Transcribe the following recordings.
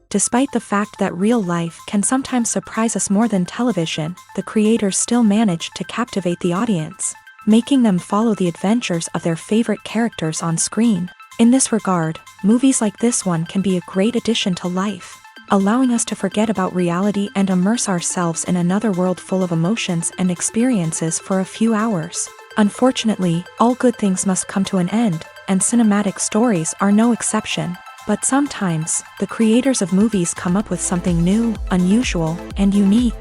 Despite the fact that real life can sometimes surprise us more than television, the creators still manage to captivate the audience, making them follow the adventures of their favorite characters on screen. In this regard, movies like this one can be a great addition to life, allowing us to forget about reality and immerse ourselves in another world full of emotions and experiences for a few hours. Unfortunately, all good things must come to an end, and cinematic stories are no exception. But sometimes, the creators of movies come up with something new, unusual, and unique.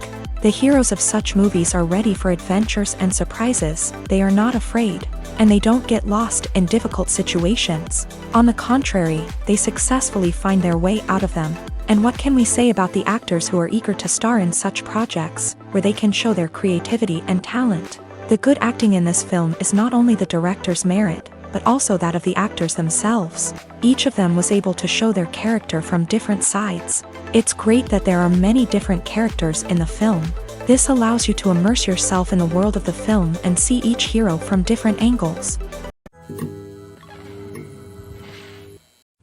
The heroes of such movies are ready for adventures and surprises, they are not afraid, and they don't get lost in difficult situations. On the contrary, they successfully find their way out of them. And what can we say about the actors who are eager to star in such projects, where they can show their creativity and talent? The good acting in this film is not only the director's merit, but also that of the actors themselves. Each of them was able to show their character from different sides. It's great that there are many different characters in the film. This allows you to immerse yourself in the world of the film and see each hero from different angles.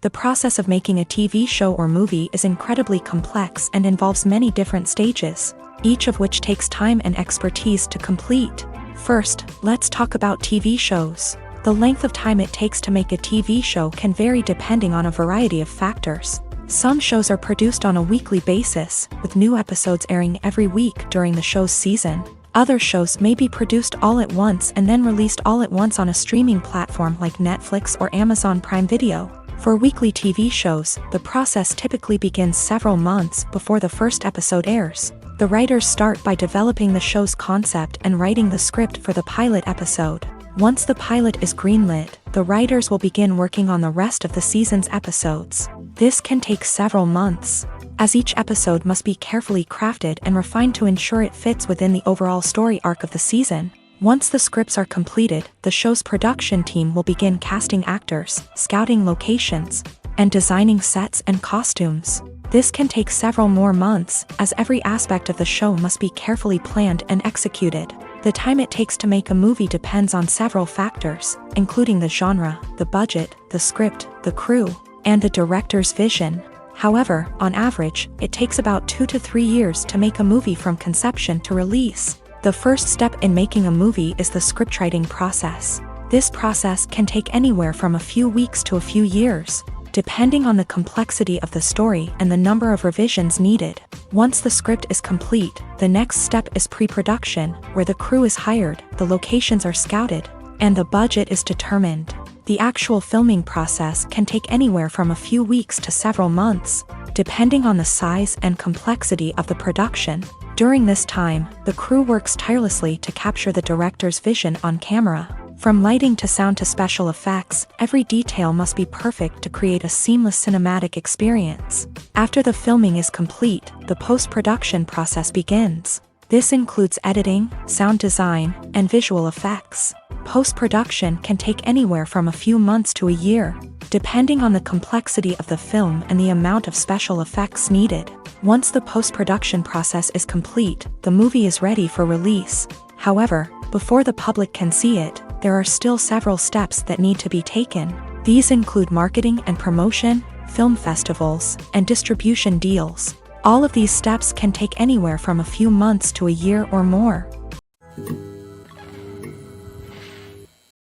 The process of making a TV show or movie is incredibly complex and involves many different stages, each of which takes time and expertise to complete. First, let's talk about TV shows. The length of time it takes to make a TV show can vary depending on a variety of factors. Some shows are produced on a weekly basis, with new episodes airing every week during the show's season. Other shows may be produced all at once and then released all at once on a streaming platform like Netflix or Amazon Prime Video. For weekly TV shows, the process typically begins several months before the first episode airs. The writers start by developing the show's concept and writing the script for the pilot episode. Once the pilot is greenlit, the writers will begin working on the rest of the season's episodes. This can take several months, as each episode must be carefully crafted and refined to ensure it fits within the overall story arc of the season. Once the scripts are completed, the show's production team will begin casting actors, scouting locations, and designing sets and costumes. This can take several more months, as every aspect of the show must be carefully planned and executed. The time it takes to make a movie depends on several factors, including the genre, the budget, the script, the crew, and the director's vision. However, on average, it takes about 2 to 3 years to make a movie from conception to release. The first step in making a movie is the scriptwriting process. This process can take anywhere from a few weeks to a few years, depending on the complexity of the story and the number of revisions needed. Once the script is complete, the next step is pre-production, where the crew is hired, the locations are scouted, and the budget is determined. The actual filming process can take anywhere from a few weeks to several months, depending on the size and complexity of the production. During this time, the crew works tirelessly to capture the director's vision on camera. From lighting to sound to special effects, every detail must be perfect to create a seamless cinematic experience. After the filming is complete, the post-production process begins. This includes editing, sound design, and visual effects. Post-production can take anywhere from a few months to a year, depending on the complexity of the film and the amount of special effects needed. Once the post-production process is complete, the movie is ready for release. However, before the public can see it, there are still several steps that need to be taken. These include marketing and promotion, film festivals, and distribution deals. All of these steps can take anywhere from a few months to a year or more.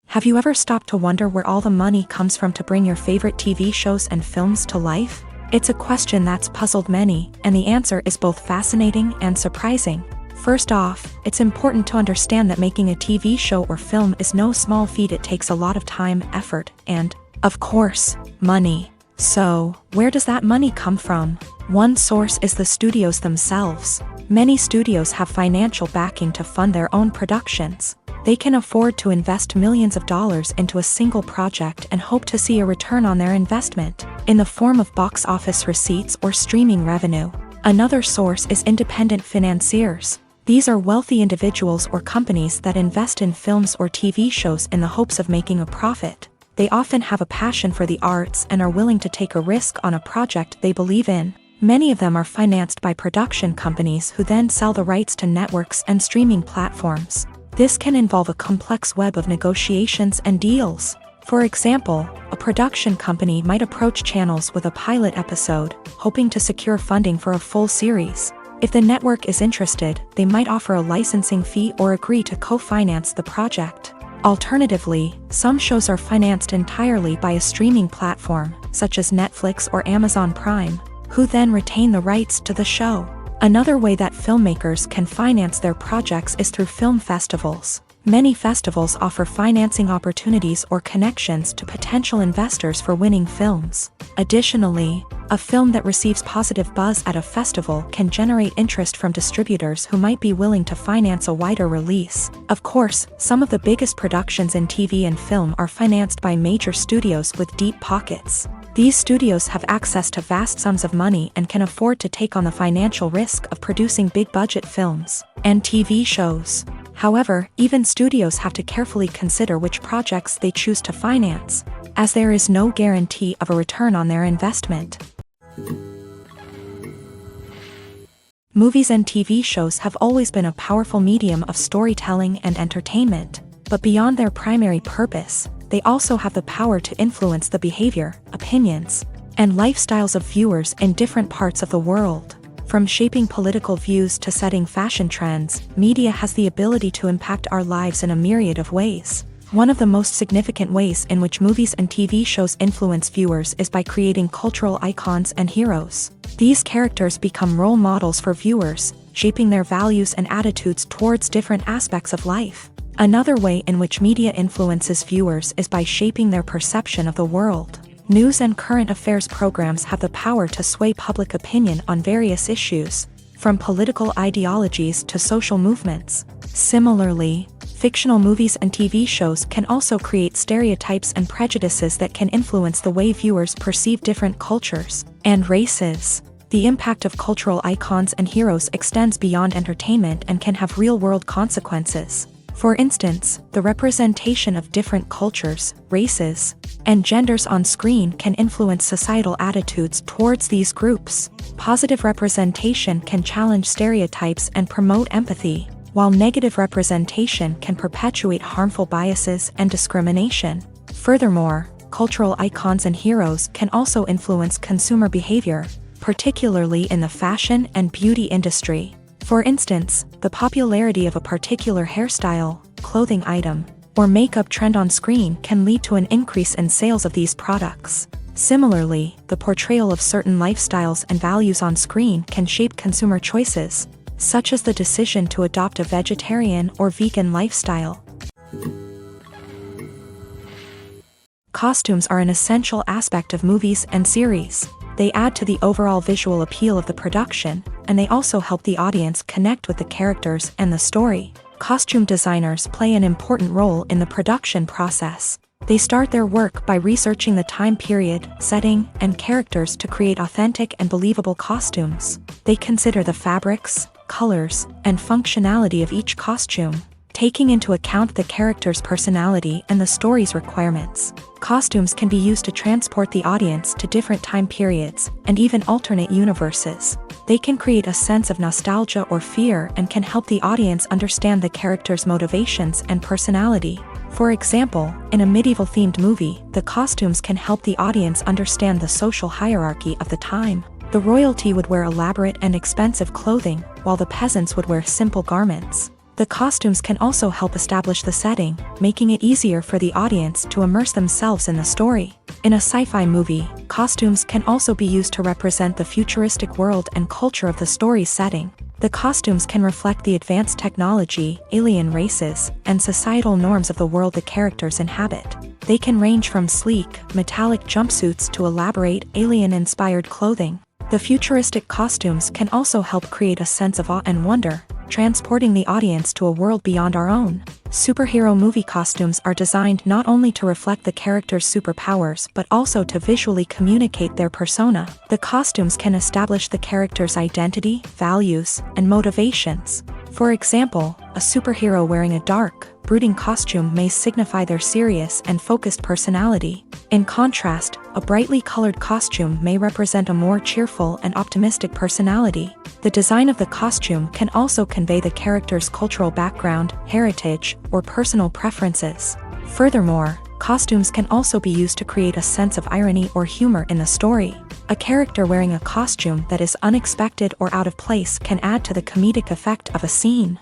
Have you ever stopped to wonder where all the money comes from to bring your favorite TV shows and films to life? It's a question that's puzzled many, and the answer is both fascinating and surprising. First off, it's important to understand that making a TV show or film is no small feat. It takes a lot of time, effort, and, of course, money. So, where does that money come from? One source is the studios themselves. Many studios have financial backing to fund their own productions. They can afford to invest millions of dollars into a single project and hope to see a return on their investment, in the form of box office receipts or streaming revenue. Another source is independent financiers. These are wealthy individuals or companies that invest in films or TV shows in the hopes of making a profit. They often have a passion for the arts and are willing to take a risk on a project they believe in. Many of them are financed by production companies who then sell the rights to networks and streaming platforms. This can involve a complex web of negotiations and deals. For example, a production company might approach channels with a pilot episode, hoping to secure funding for a full series. If the network is interested, they might offer a licensing fee or agree to co-finance the project. Alternatively, some shows are financed entirely by a streaming platform, such as Netflix or Amazon Prime, who then retain the rights to the show. Another way that filmmakers can finance their projects is through film festivals. Many festivals offer financing opportunities or connections to potential investors for winning films. Additionally, a film that receives positive buzz at a festival can generate interest from distributors who might be willing to finance a wider release. Of course, some of the biggest productions in TV and film are financed by major studios with deep pockets. These studios have access to vast sums of money and can afford to take on the financial risk of producing big-budget films and TV shows. However, even studios have to carefully consider which projects they choose to finance, as there is no guarantee of a return on their investment. Movies and TV shows have always been a powerful medium of storytelling and entertainment, but beyond their primary purpose, they also have the power to influence the behavior, opinions, and lifestyles of viewers in different parts of the world. From shaping political views to setting fashion trends, media has the ability to impact our lives in a myriad of ways. One of the most significant ways in which movies and TV shows influence viewers is by creating cultural icons and heroes. These characters become role models for viewers, shaping their values and attitudes towards different aspects of life. Another way in which media influences viewers is by shaping their perception of the world. News and current affairs programs have the power to sway public opinion on various issues, from political ideologies to social movements. Similarly, fictional movies and TV shows can also create stereotypes and prejudices that can influence the way viewers perceive different cultures and races. The impact of cultural icons and heroes extends beyond entertainment and can have real-world consequences. For instance, the representation of different cultures, races, and genders on screen can influence societal attitudes towards these groups. Positive representation can challenge stereotypes and promote empathy, while negative representation can perpetuate harmful biases and discrimination. Furthermore, cultural icons and heroes can also influence consumer behavior, particularly in the fashion and beauty industry. For instance, the popularity of a particular hairstyle, clothing item, or makeup trend on screen can lead to an increase in sales of these products. Similarly, the portrayal of certain lifestyles and values on screen can shape consumer choices, such as the decision to adopt a vegetarian or vegan lifestyle. Costumes are an essential aspect of movies and series. They add to the overall visual appeal of the production, and they also help the audience connect with the characters and the story. Costume designers play an important role in the production process. They start their work by researching the time period, setting, and characters to create authentic and believable costumes. They consider the fabrics, colors, and functionality of each costume, taking into account the character's personality and the story's requirements. Costumes can be used to transport the audience to different time periods and even alternate universes. They can create a sense of nostalgia or fear and can help the audience understand the character's motivations and personality. For example, in a medieval-themed movie, the costumes can help the audience understand the social hierarchy of the time. The royalty would wear elaborate and expensive clothing, while the peasants would wear simple garments. The costumes can also help establish the setting, making it easier for the audience to immerse themselves in the story. In a sci-fi movie, costumes can also be used to represent the futuristic world and culture of the story's setting. The costumes can reflect the advanced technology, alien races, and societal norms of the world the characters inhabit. They can range from sleek, metallic jumpsuits to elaborate, alien-inspired clothing. The futuristic costumes can also help create a sense of awe and wonder, transporting the audience to a world beyond our own. Superhero movie costumes are designed not only to reflect the character's superpowers but also to visually communicate their persona. The costumes can establish the character's identity, values, and motivations. For example, a superhero wearing a dark, brooding costume may signify their serious and focused personality. In contrast, a brightly colored costume may represent a more cheerful and optimistic personality. The design of the costume can also convey the character's cultural background, heritage, or personal preferences. Furthermore, Costumes can also be used to create a sense of irony or humor in the story. A character wearing a costume that is unexpected or out of place can add to the comedic effect of a scene.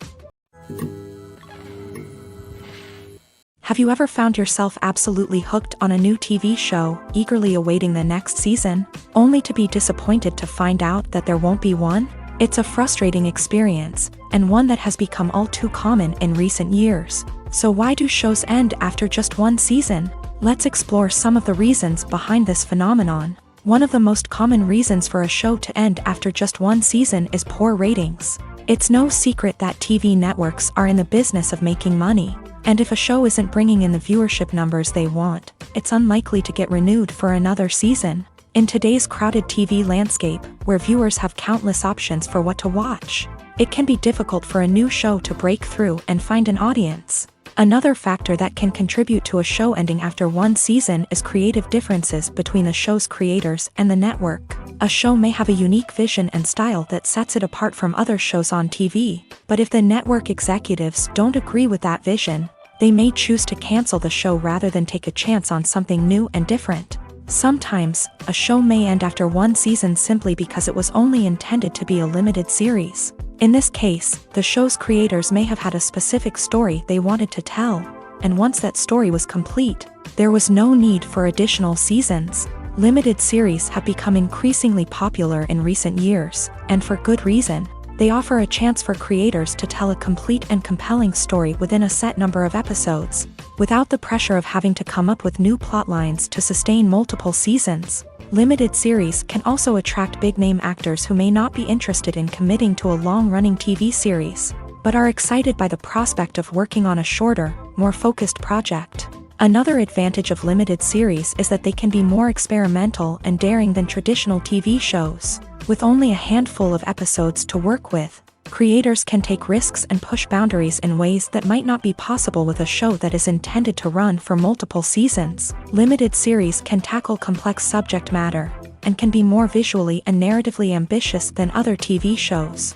Have you ever found yourself absolutely hooked on a new TV show, eagerly awaiting the next season, only to be disappointed to find out that there won't be one? It's a frustrating experience, and one that has become all too common in recent years. So why do shows end after just one season? Let's explore some of the reasons behind this phenomenon. One of the most common reasons for a show to end after just one season is poor ratings. It's no secret that TV networks are in the business of making money, and if a show isn't bringing in the viewership numbers they want, it's unlikely to get renewed for another season. In today's crowded TV landscape, where viewers have countless options for what to watch, it can be difficult for a new show to break through and find an audience. Another factor that can contribute to a show ending after one season is creative differences between the show's creators and the network. A show may have a unique vision and style that sets it apart from other shows on TV, but if the network executives don't agree with that vision, they may choose to cancel the show rather than take a chance on something new and different. Sometimes, a show may end after one season simply because it was only intended to be a limited series. In this case, the show's creators may have had a specific story they wanted to tell, and once that story was complete, there was no need for additional seasons. Limited series have become increasingly popular in recent years, and for good reason. They offer a chance for creators to tell a complete and compelling story within a set number of episodes, without the pressure of having to come up with new plotlines to sustain multiple seasons. Limited series can also attract big-name actors who may not be interested in committing to a long-running TV series, but are excited by the prospect of working on a shorter, more focused project. Another advantage of limited series is that they can be more experimental and daring than traditional TV shows. With only a handful of episodes to work with, creators can take risks and push boundaries in ways that might not be possible with a show that is intended to run for multiple seasons. Limited series can tackle complex subject matter, and can be more visually and narratively ambitious than other TV shows.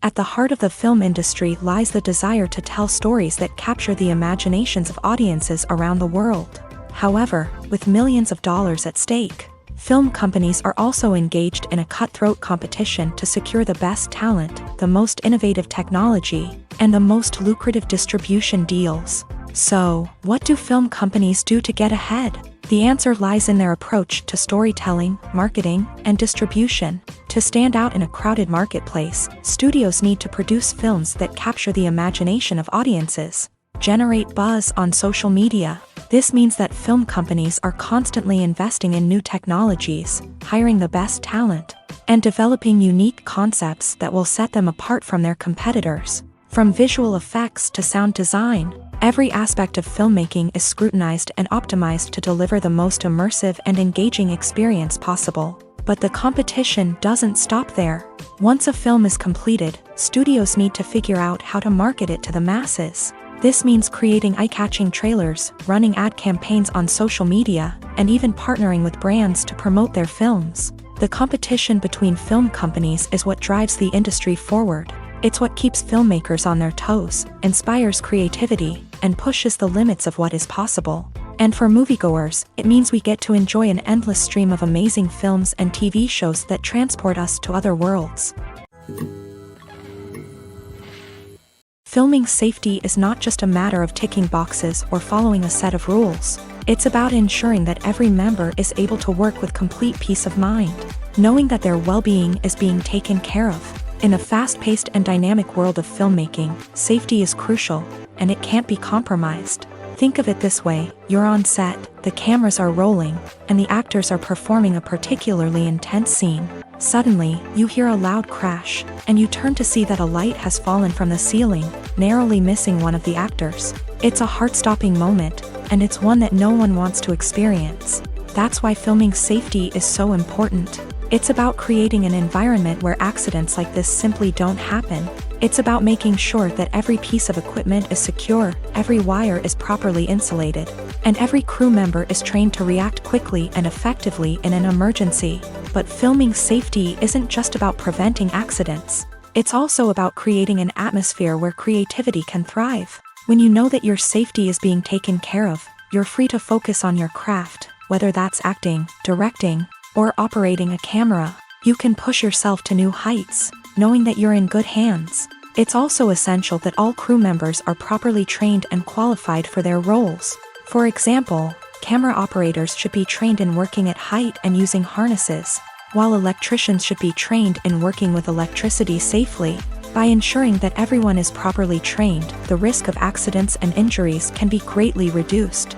At the heart of the film industry lies the desire to tell stories that capture the imaginations of audiences around the world. However, with millions of dollars at stake, film companies are also engaged in a cutthroat competition to secure the best talent, the most innovative technology, and the most lucrative distribution deals. So, what do film companies do to get ahead? The answer lies in their approach to storytelling, marketing, and distribution. To stand out in a crowded marketplace, studios need to produce films that capture the imagination of audiences, generate buzz on social media. This means that film companies are constantly investing in new technologies, hiring the best talent, and developing unique concepts that will set them apart from their competitors. From visual effects to sound design, every aspect of filmmaking is scrutinized and optimized to deliver the most immersive and engaging experience possible. But the competition doesn't stop there. Once a film is completed, studios need to figure out how to market it to the masses. This means creating eye-catching trailers, running ad campaigns on social media, and even partnering with brands to promote their films. The competition between film companies is what drives the industry forward. It's what keeps filmmakers on their toes, inspires creativity, and pushes the limits of what is possible. And for moviegoers, it means we get to enjoy an endless stream of amazing films and TV shows that transport us to other worlds. Filming safety is not just a matter of ticking boxes or following a set of rules. It's about ensuring that every member is able to work with complete peace of mind, knowing that their well-being is being taken care of. In a fast-paced and dynamic world of filmmaking, safety is crucial, and it can't be compromised. Think of it this way: you're on set, the cameras are rolling, and the actors are performing a particularly intense scene. Suddenly, you hear a loud crash, and you turn to see that a light has fallen from the ceiling, narrowly missing one of the actors. It's a heart-stopping moment, and it's one that no one wants to experience. That's why filming safety is so important. It's about creating an environment where accidents like this simply don't happen. It's about making sure that every piece of equipment is secure, every wire is properly insulated, and every crew member is trained to react quickly and effectively in an emergency. But filming safety isn't just about preventing accidents. It's also about creating an atmosphere where creativity can thrive. When you know that your safety is being taken care of, you're free to focus on your craft, whether that's acting, directing, or operating a camera. You can push yourself to new heights, knowing that you're in good hands. It's also essential that all crew members are properly trained and qualified for their roles. For example, camera operators should be trained in working at height and using harnesses, while electricians should be trained in working with electricity safely. By ensuring that everyone is properly trained, the risk of accidents and injuries can be greatly reduced.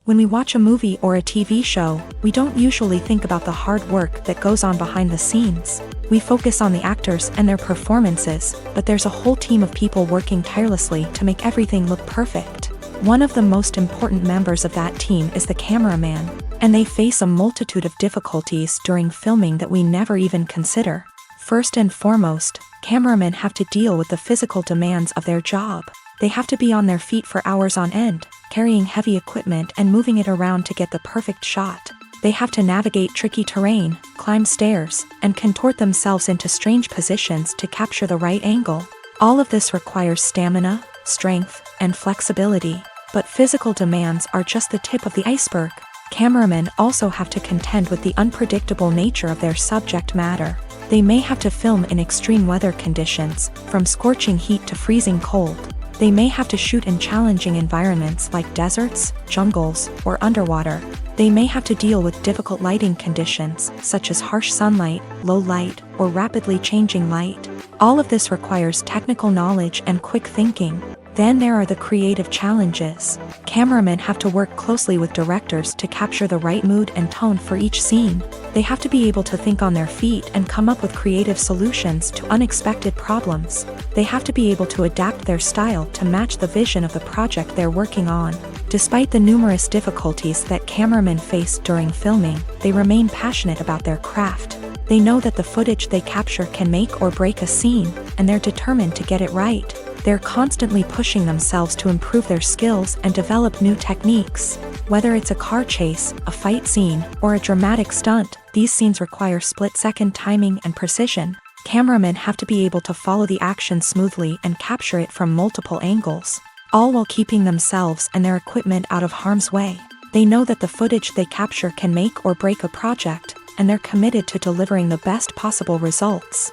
When we watch a movie or a TV show, we don't usually think about the hard work that goes on behind the scenes. We focus on the actors and their performances, but there's a whole team of people working tirelessly to make everything look perfect. One of the most important members of that team is the cameraman, and they face a multitude of difficulties during filming that we never even consider. First and foremost, cameramen have to deal with the physical demands of their job. They have to be on their feet for hours on end, carrying heavy equipment and moving it around to get the perfect shot. They have to navigate tricky terrain, climb stairs, and contort themselves into strange positions to capture the right angle. All of this requires stamina, strength, and flexibility. But physical demands are just the tip of the iceberg. Cameramen also have to contend with the unpredictable nature of their subject matter. They may have to film in extreme weather conditions, from scorching heat to freezing cold. They may have to shoot in challenging environments like deserts, jungles, or underwater. They may have to deal with difficult lighting conditions, such as harsh sunlight, low light, or rapidly changing light. All of this requires technical knowledge and quick thinking. Then there are the creative challenges. Cameramen have to work closely with directors to capture the right mood and tone for each scene. They have to be able to think on their feet and come up with creative solutions to unexpected problems. They have to be able to adapt their style to match the vision of the project they're working on. Despite the numerous difficulties that cameramen face during filming, they remain passionate about their craft. They know that the footage they capture can make or break a scene, and they're determined to get it right. They're constantly pushing themselves to improve their skills and develop new techniques. Whether it's a car chase, a fight scene, or a dramatic stunt, these scenes require split-second timing and precision. Cameramen have to be able to follow the action smoothly and capture it from multiple angles, all while keeping themselves and their equipment out of harm's way. They know that the footage they capture can make or break a project, and they're committed to delivering the best possible results.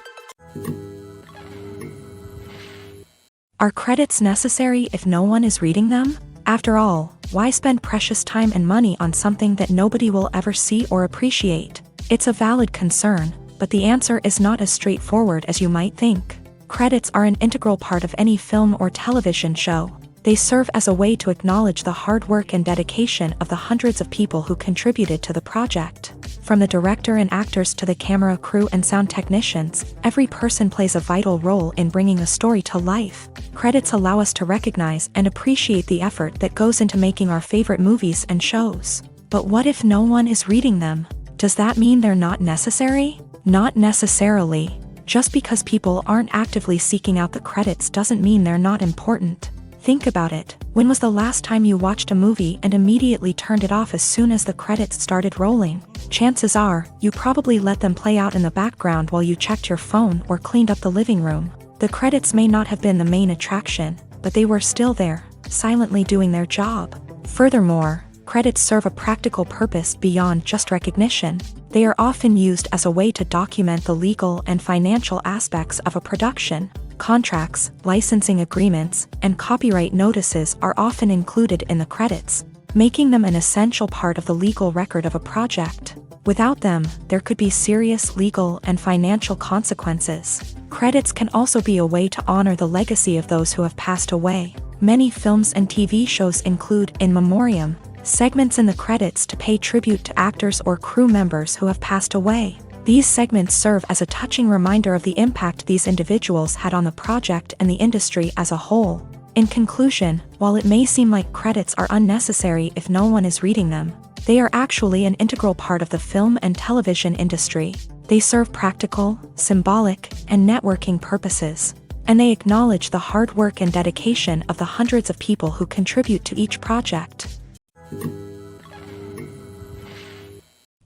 Are credits necessary if no one is reading them? After all, why spend precious time and money on something that nobody will ever see or appreciate? It's a valid concern, but the answer is not as straightforward as you might think. Credits are an integral part of any film or television show. They serve as a way to acknowledge the hard work and dedication of the hundreds of people who contributed to the project. From the director and actors to the camera crew and sound technicians, every person plays a vital role in bringing a story to life. Credits allow us to recognize and appreciate the effort that goes into making our favorite movies and shows. But what if no one is reading them? Does that mean they're not necessary? Not necessarily. Just because people aren't actively seeking out the credits doesn't mean they're not important. Think about it. When was the last time you watched a movie and immediately turned it off as soon as the credits started rolling? Chances are, you probably let them play out in the background while you checked your phone or cleaned up the living room. The credits may not have been the main attraction, but they were still there, silently doing their job. Furthermore, credits serve a practical purpose beyond just recognition. They are often used as a way to document the legal and financial aspects of a production. Contracts, licensing agreements, and copyright notices are often included in the credits, making them an essential part of the legal record of a project. Without them, there could be serious legal and financial consequences. Credits can also be a way to honor the legacy of those who have passed away. Many films and TV shows include in memoriam segments in the credits to pay tribute to actors or crew members who have passed away. These segments serve as a touching reminder of the impact these individuals had on the project and the industry as a whole. In conclusion, while it may seem like credits are unnecessary if no one is reading them, they are actually an integral part of the film and television industry. They serve practical, symbolic, and networking purposes, and they acknowledge the hard work and dedication of the hundreds of people who contribute to each project.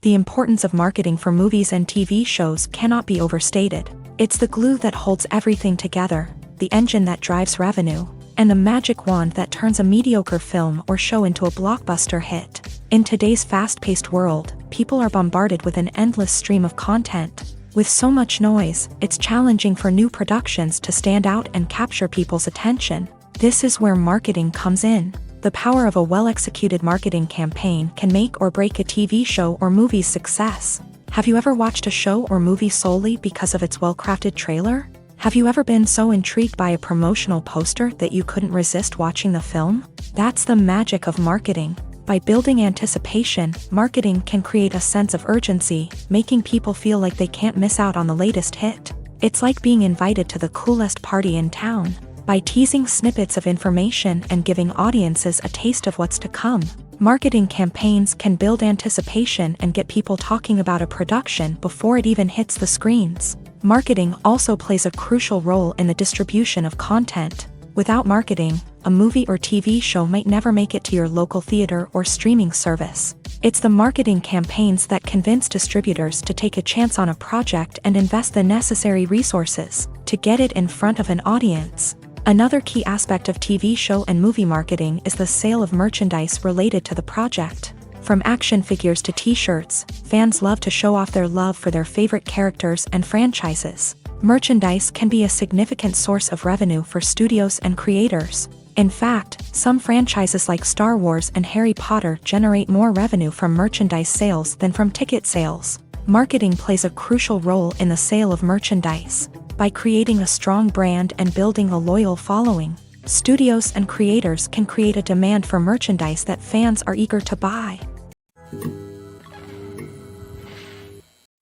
The importance of marketing for movies and TV shows cannot be overstated. It's the glue that holds everything together. the engine that drives revenue, and the magic wand that turns a mediocre film or show into a blockbuster hit. In today's fast-paced world, people are bombarded with an endless stream of content. With so much noise, it's challenging for new productions to stand out and capture people's attention. This is where marketing comes in. The power of a well-executed marketing campaign can make or break a TV show or movie's success. Have you ever watched a show or movie solely because of its well-crafted trailer? Have you ever been so intrigued by a promotional poster that you couldn't resist watching the film? That's the magic of marketing. By building anticipation, marketing can create a sense of urgency, making people feel like they can't miss out on the latest hit. It's like being invited to the coolest party in town. By teasing snippets of information and giving audiences a taste of what's to come, marketing campaigns can build anticipation and get people talking about a production before it even hits the screens. Marketing also plays a crucial role in the distribution of content. Without marketing, a movie or TV show might never make it to your local theater or streaming service. It's the marketing campaigns that convince distributors to take a chance on a project and invest the necessary resources to get it in front of an audience. Another key aspect of TV show and movie marketing is the sale of merchandise related to the project. From action figures to t-shirts, fans love to show off their love for their favorite characters and franchises. Merchandise can be a significant source of revenue for studios and creators. In fact, some franchises like Star Wars and Harry Potter generate more revenue from merchandise sales than from ticket sales. Marketing plays a crucial role in the sale of merchandise. By creating a strong brand and building a loyal following, studios and creators can create a demand for merchandise that fans are eager to buy.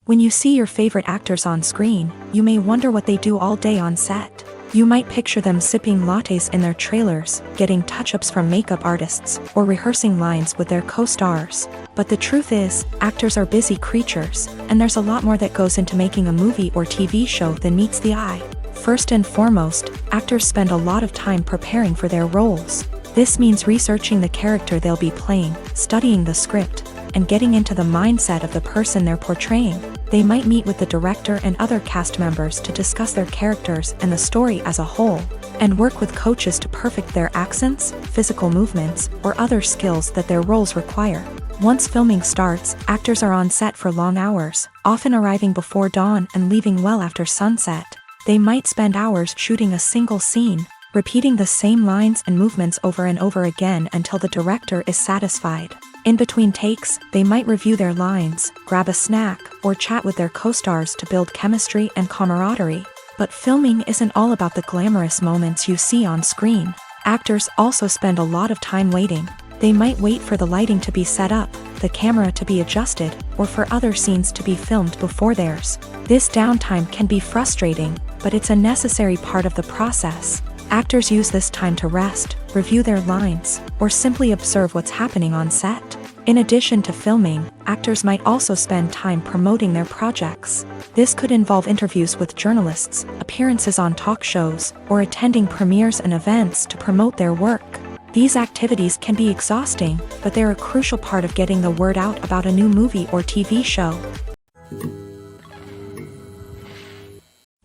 When you see your favorite actors on screen, you may wonder what they do all day on set. You might picture them sipping lattes in their trailers, getting touch-ups from makeup artists, or rehearsing lines with their co-stars. But the truth is, actors are busy creatures, and there's a lot more that goes into making a movie or TV show than meets the eye. First and foremost, actors spend a lot of time preparing for their roles. This means researching the character they'll be playing, studying the script, and getting into the mindset of the person they're portraying. They might meet with the director and other cast members to discuss their characters and the story as a whole, and work with coaches to perfect their accents, physical movements, or other skills that their roles require. Once filming starts, actors are on set for long hours, often arriving before dawn and leaving well after sunset. They might spend hours shooting a single scene, repeating the same lines and movements over and over again until the director is satisfied. In between takes, they might review their lines, grab a snack, or chat with their co-stars to build chemistry and camaraderie. But filming isn't all about the glamorous moments you see on screen. Actors also spend a lot of time waiting. They might wait for the lighting to be set up, the camera to be adjusted, or for other scenes to be filmed before theirs. This downtime can be frustrating, but it's a necessary part of the process. Actors use this time to rest, review their lines, or simply observe what's happening on set. In addition to filming, actors might also spend time promoting their projects. This could involve interviews with journalists, appearances on talk shows, or attending premieres and events to promote their work. These activities can be exhausting, but they're a crucial part of getting the word out about a new movie or TV show.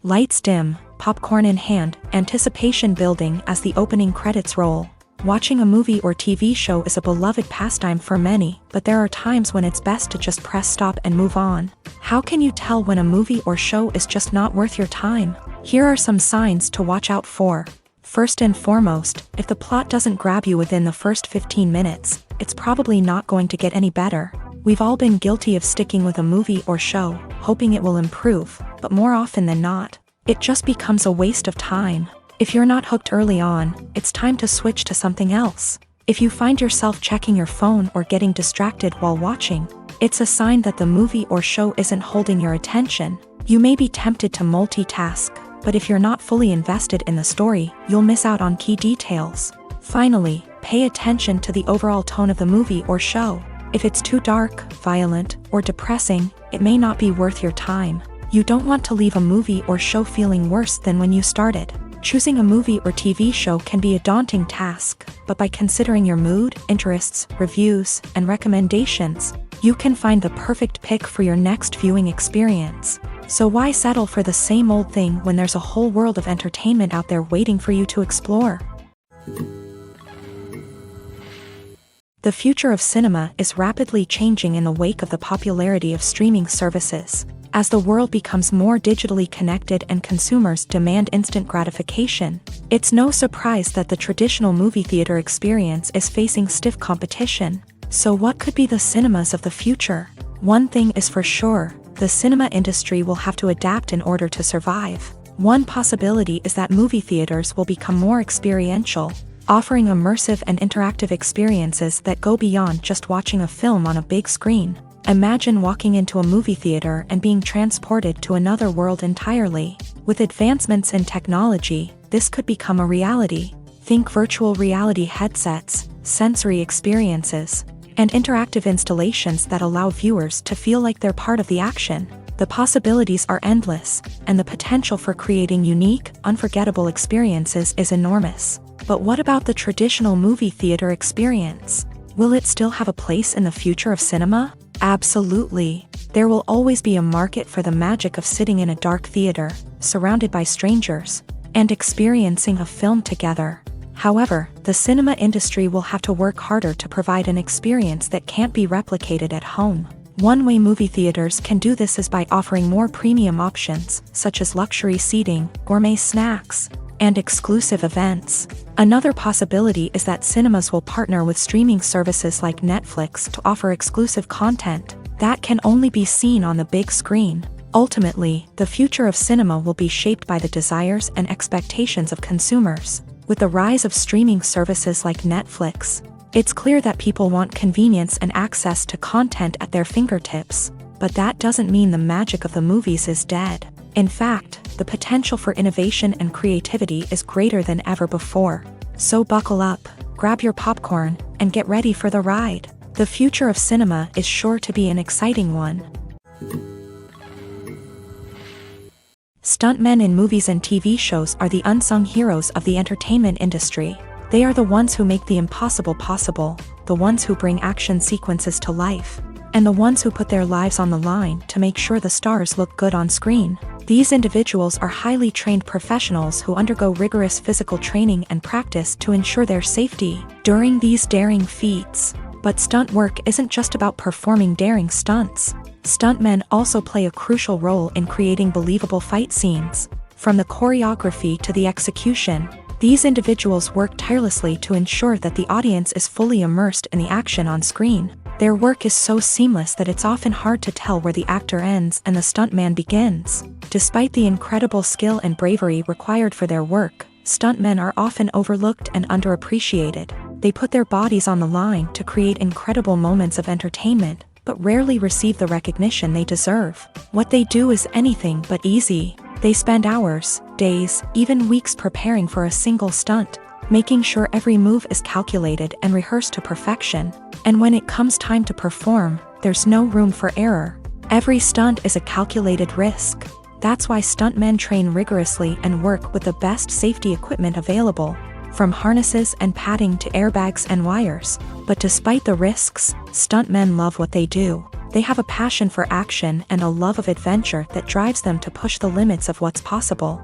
Lights dim, popcorn in hand, anticipation building as the opening credits roll. Watching a movie or TV show is a beloved pastime for many, but there are times when it's best to just press stop and move on. How can you tell when a movie or show is just not worth your time? Here are some signs to watch out for. First and foremost, if the plot doesn't grab you within the first 15 minutes, it's probably not going to get any better. We've all been guilty of sticking with a movie or show, hoping it will improve, but more often than not, it just becomes a waste of time. If you're not hooked early on, it's time to switch to something else. If you find yourself checking your phone or getting distracted while watching, it's a sign that the movie or show isn't holding your attention. You may be tempted to multitask, but if you're not fully invested in the story, you'll miss out on key details. Finally, pay attention to the overall tone of the movie or show. If it's too dark, violent, or depressing, it may not be worth your time. You don't want to leave a movie or show feeling worse than when you started. Choosing a movie or TV show can be a daunting task, but by considering your mood, interests, reviews, and recommendations, you can find the perfect pick for your next viewing experience. So why settle for the same old thing when there's a whole world of entertainment out there waiting for you to explore? The future of cinema is rapidly changing in the wake of the popularity of streaming services. As the world becomes more digitally connected and consumers demand instant gratification, it's no surprise that the traditional movie theater experience is facing stiff competition. So what could be the cinemas of the future? One thing is for sure, the cinema industry will have to adapt in order to survive. One possibility is that movie theaters will become more experiential, offering immersive and interactive experiences that go beyond just watching a film on a big screen. Imagine walking into a movie theater and being transported to another world entirely. With advancements in technology, this could become a reality. Think virtual reality headsets, sensory experiences, and interactive installations that allow viewers to feel like they're part of the action. The possibilities are endless, and the potential for creating unique, unforgettable experiences is enormous. But what about the traditional movie theater experience? Will it still have a place in the future of cinema? Absolutely. There will always be a market for the magic of sitting in a dark theater, surrounded by strangers, and experiencing a film together. However, the cinema industry will have to work harder to provide an experience that can't be replicated at home. One way movie theaters can do this is by offering more premium options, such as luxury seating, gourmet snacks, and exclusive events. Another possibility is that cinemas will partner with streaming services like Netflix to offer exclusive content that can only be seen on the big screen. Ultimately, the future of cinema will be shaped by the desires and expectations of consumers. With the rise of streaming services like Netflix, it's clear that people want convenience and access to content at their fingertips. But that doesn't mean the magic of the movies is dead. In fact, the potential for innovation and creativity is greater than ever before. So buckle up, grab your popcorn, and get ready for the ride. The future of cinema is sure to be an exciting one. Stuntmen in movies and TV shows are the unsung heroes of the entertainment industry. They are the ones who make the impossible possible, the ones who bring action sequences to life, and the ones who put their lives on the line to make sure the stars look good on screen. These individuals are highly trained professionals who undergo rigorous physical training and practice to ensure their safety during these daring feats. But stunt work isn't just about performing daring stunts. Stuntmen also play a crucial role in creating believable fight scenes. From the choreography to the execution, these individuals work tirelessly to ensure that the audience is fully immersed in the action on screen. Their work is so seamless that it's often hard to tell where the actor ends and the stuntman begins. Despite the incredible skill and bravery required for their work, stuntmen are often overlooked and underappreciated. They put their bodies on the line to create incredible moments of entertainment, but rarely receive the recognition they deserve. What they do is anything but easy. They spend hours, days, even weeks preparing for a single stunt, making sure every move is calculated and rehearsed to perfection. And when it comes time to perform, there's no room for error. Every stunt is a calculated risk. That's why stuntmen train rigorously and work with the best safety equipment available, from harnesses and padding to airbags and wires. But despite the risks, stuntmen love what they do. They have a passion for action and a love of adventure that drives them to push the limits of what's possible.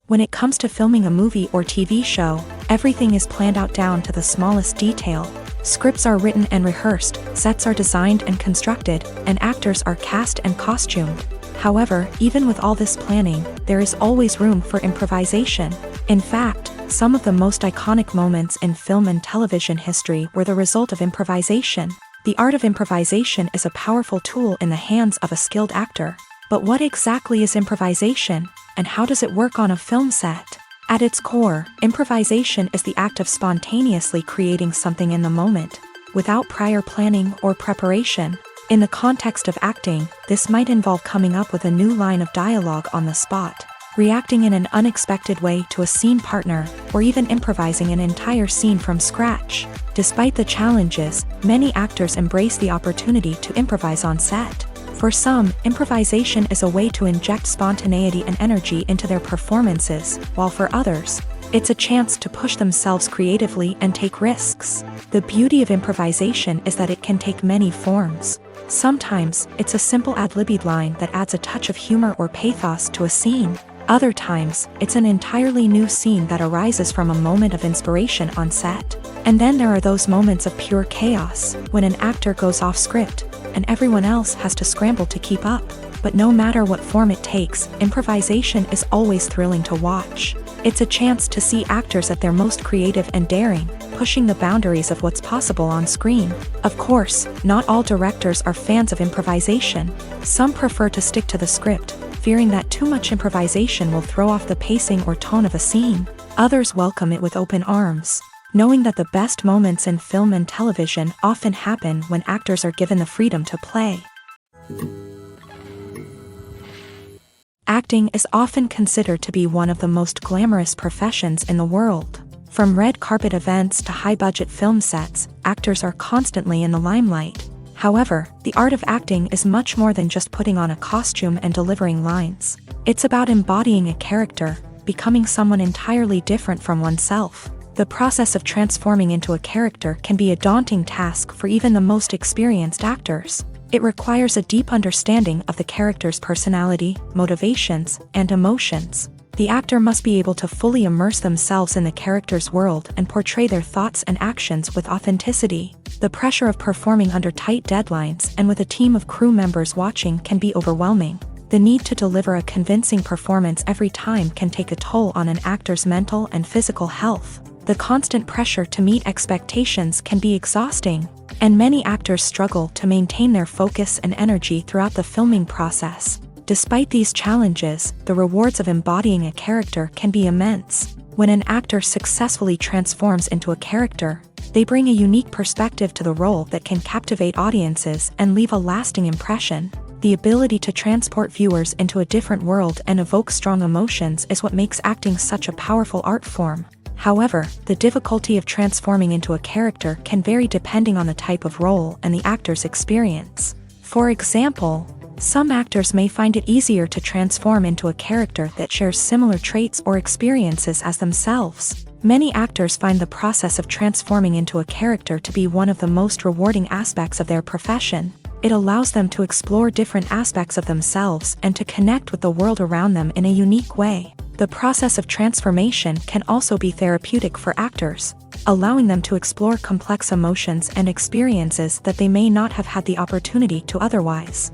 When it comes to filming a movie or TV show, everything is planned out down to the smallest detail. Scripts are written and rehearsed, sets are designed and constructed, and actors are cast and costumed. However, even with all this planning, there is always room for improvisation. In fact, some of the most iconic moments in film and television history were the result of improvisation. The art of improvisation is a powerful tool in the hands of a skilled actor. But what exactly is improvisation, and how does it work on a film set? At its core, improvisation is the act of spontaneously creating something in the moment, without prior planning or preparation. In the context of acting, this might involve coming up with a new line of dialogue on the spot, reacting in an unexpected way to a scene partner, or even improvising an entire scene from scratch. Despite the challenges, many actors embrace the opportunity to improvise on set. For some, improvisation is a way to inject spontaneity and energy into their performances, while for others, It's a chance to push themselves creatively and take risks. The beauty of improvisation is that it can take many forms. Sometimes, it's a simple ad-libbed line that adds a touch of humor or pathos to a scene. Other times, it's an entirely new scene that arises from a moment of inspiration on set. And then there are those moments of pure chaos, when an actor goes off script, and everyone else has to scramble to keep up. But no matter what form it takes, improvisation is always thrilling to watch. It's a chance to see actors at their most creative and daring, pushing the boundaries of what's possible on screen. Of course, not all directors are fans of improvisation. Some prefer to stick to the script, fearing that too much improvisation will throw off the pacing or tone of a scene. Others welcome it with open arms, knowing that the best moments in film and television often happen when actors are given the freedom to play. Acting is often considered to be one of the most glamorous professions in the world. From red carpet events to high-budget film sets, actors are constantly in the limelight. However, the art of acting is much more than just putting on a costume and delivering lines. It's about embodying a character, becoming someone entirely different from oneself. The process of transforming into a character can be a daunting task for even the most experienced actors. It requires a deep understanding of the character's personality, motivations, and emotions. The actor must be able to fully immerse themselves in the character's world and portray their thoughts and actions with authenticity. The pressure of performing under tight deadlines and with a team of crew members watching can be overwhelming. The need to deliver a convincing performance every time can take a toll on an actor's mental and physical health. The constant pressure to meet expectations can be exhausting, and many actors struggle to maintain their focus and energy throughout the filming process. Despite these challenges, the rewards of embodying a character can be immense. When an actor successfully transforms into a character, they bring a unique perspective to the role that can captivate audiences and leave a lasting impression. The ability to transport viewers into a different world and evoke strong emotions is what makes acting such a powerful art form. However, the difficulty of transforming into a character can vary depending on the type of role and the actor's experience. For example, some actors may find it easier to transform into a character that shares similar traits or experiences as themselves. Many actors find the process of transforming into a character to be one of the most rewarding aspects of their profession. It allows them to explore different aspects of themselves and to connect with the world around them in a unique way. The process of transformation can also be therapeutic for actors, allowing them to explore complex emotions and experiences that they may not have had the opportunity to otherwise.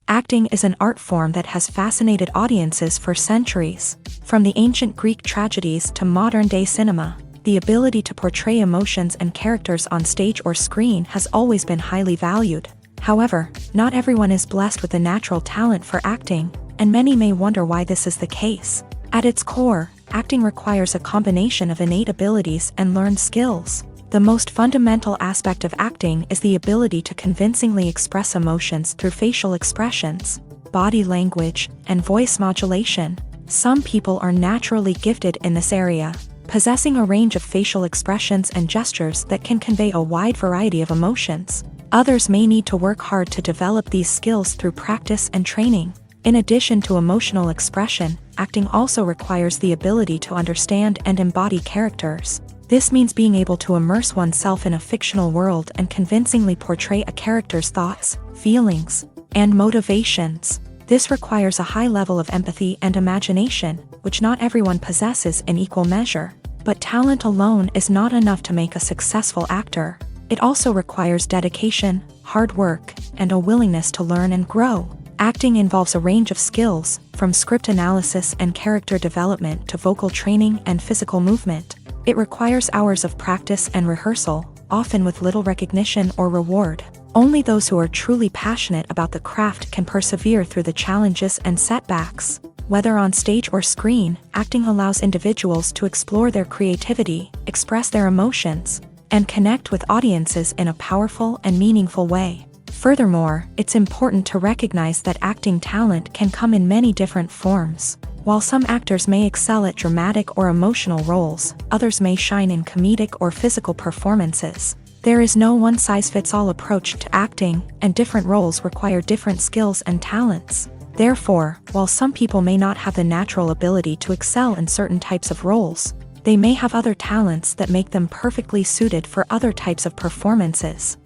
Acting is an art form that has fascinated audiences for centuries. From the ancient Greek tragedies to modern-day cinema, the ability to portray emotions and characters on stage or screen has always been highly valued. However, not everyone is blessed with the natural talent for acting, and many may wonder why this is the case. At its core, acting requires a combination of innate abilities and learned skills. The most fundamental aspect of acting is the ability to convincingly express emotions through facial expressions, body language, and voice modulation. Some people are naturally gifted in this area, possessing a range of facial expressions and gestures that can convey a wide variety of emotions. Others may need to work hard to develop these skills through practice and training. In addition to emotional expression, acting also requires the ability to understand and embody characters. This means being able to immerse oneself in a fictional world and convincingly portray a character's thoughts, feelings, and motivations. This requires a high level of empathy and imagination, which not everyone possesses in equal measure. But talent alone is not enough to make a successful actor. It also requires dedication, hard work, and a willingness to learn and grow. Acting involves a range of skills, from script analysis and character development to vocal training and physical movement. It requires hours of practice and rehearsal, often with little recognition or reward. Only those who are truly passionate about the craft can persevere through the challenges and setbacks. Whether on stage or screen, acting allows individuals to explore their creativity, express their emotions, and connect with audiences in a powerful and meaningful way. Furthermore, it's important to recognize that acting talent can come in many different forms. While some actors may excel at dramatic or emotional roles, others may shine in comedic or physical performances. There is no one-size-fits-all approach to acting, and different roles require different skills and talents. Therefore, while some people may not have the natural ability to excel in certain types of roles, they may have other talents that make them perfectly suited for other types of performances.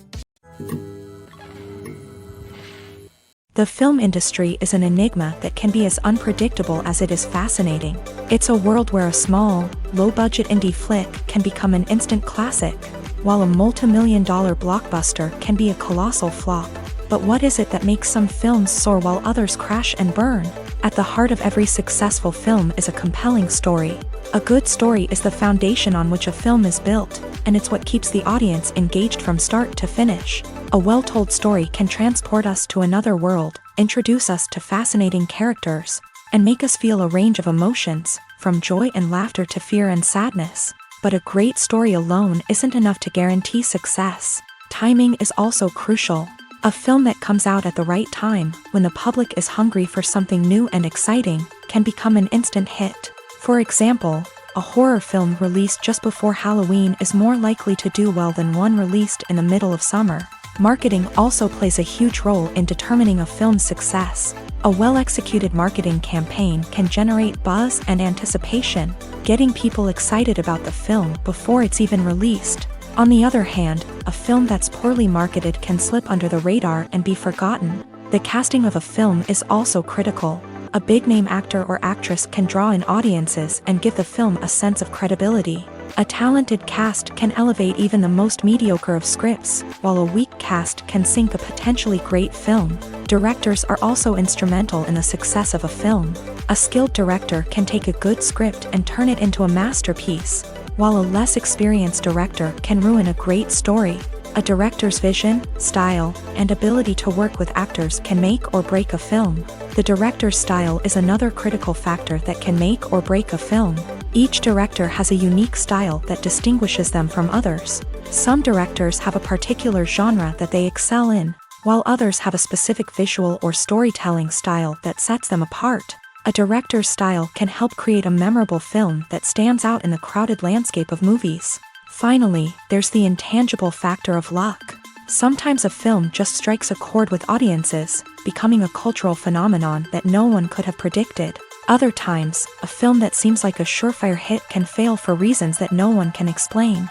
The film industry is an enigma that can be as unpredictable as it is fascinating. It's a world where a small, low-budget indie flick can become an instant classic, while a multi-million-dollar blockbuster can be a colossal flop. But what is it that makes some films soar while others crash and burn? At the heart of every successful film is a compelling story. A good story is the foundation on which a film is built, and it's what keeps the audience engaged from start to finish. A well-told story can transport us to another world, introduce us to fascinating characters, and make us feel a range of emotions, from joy and laughter to fear and sadness. But a great story alone isn't enough to guarantee success. Timing is also crucial. A film that comes out at the right time, when the public is hungry for something new and exciting, can become an instant hit. For example, a horror film released just before Halloween is more likely to do well than one released in the middle of summer. Marketing also plays a huge role in determining a film's success. A well-executed marketing campaign can generate buzz and anticipation, getting people excited about the film before it's even released. On the other hand, a film that's poorly marketed can slip under the radar and be forgotten. The casting of a film is also critical. A big-name actor or actress can draw in audiences and give the film a sense of credibility. A talented cast can elevate even the most mediocre of scripts, while a weak cast can sink a potentially great film. Directors are also instrumental in the success of a film. A skilled director can take a good script and turn it into a masterpiece, while a less experienced director can ruin a great story. A director's vision, style, and ability to work with actors can make or break a film. The director's style is another critical factor that can make or break a film. Each director has a unique style that distinguishes them from others. Some directors have a particular genre that they excel in, while others have a specific visual or storytelling style that sets them apart. A director's style can help create a memorable film that stands out in the crowded landscape of movies. Finally, there's the intangible factor of luck. Sometimes a film just strikes a chord with audiences, becoming a cultural phenomenon that no one could have predicted. Other times, a film that seems like a surefire hit can fail for reasons that no one can explain.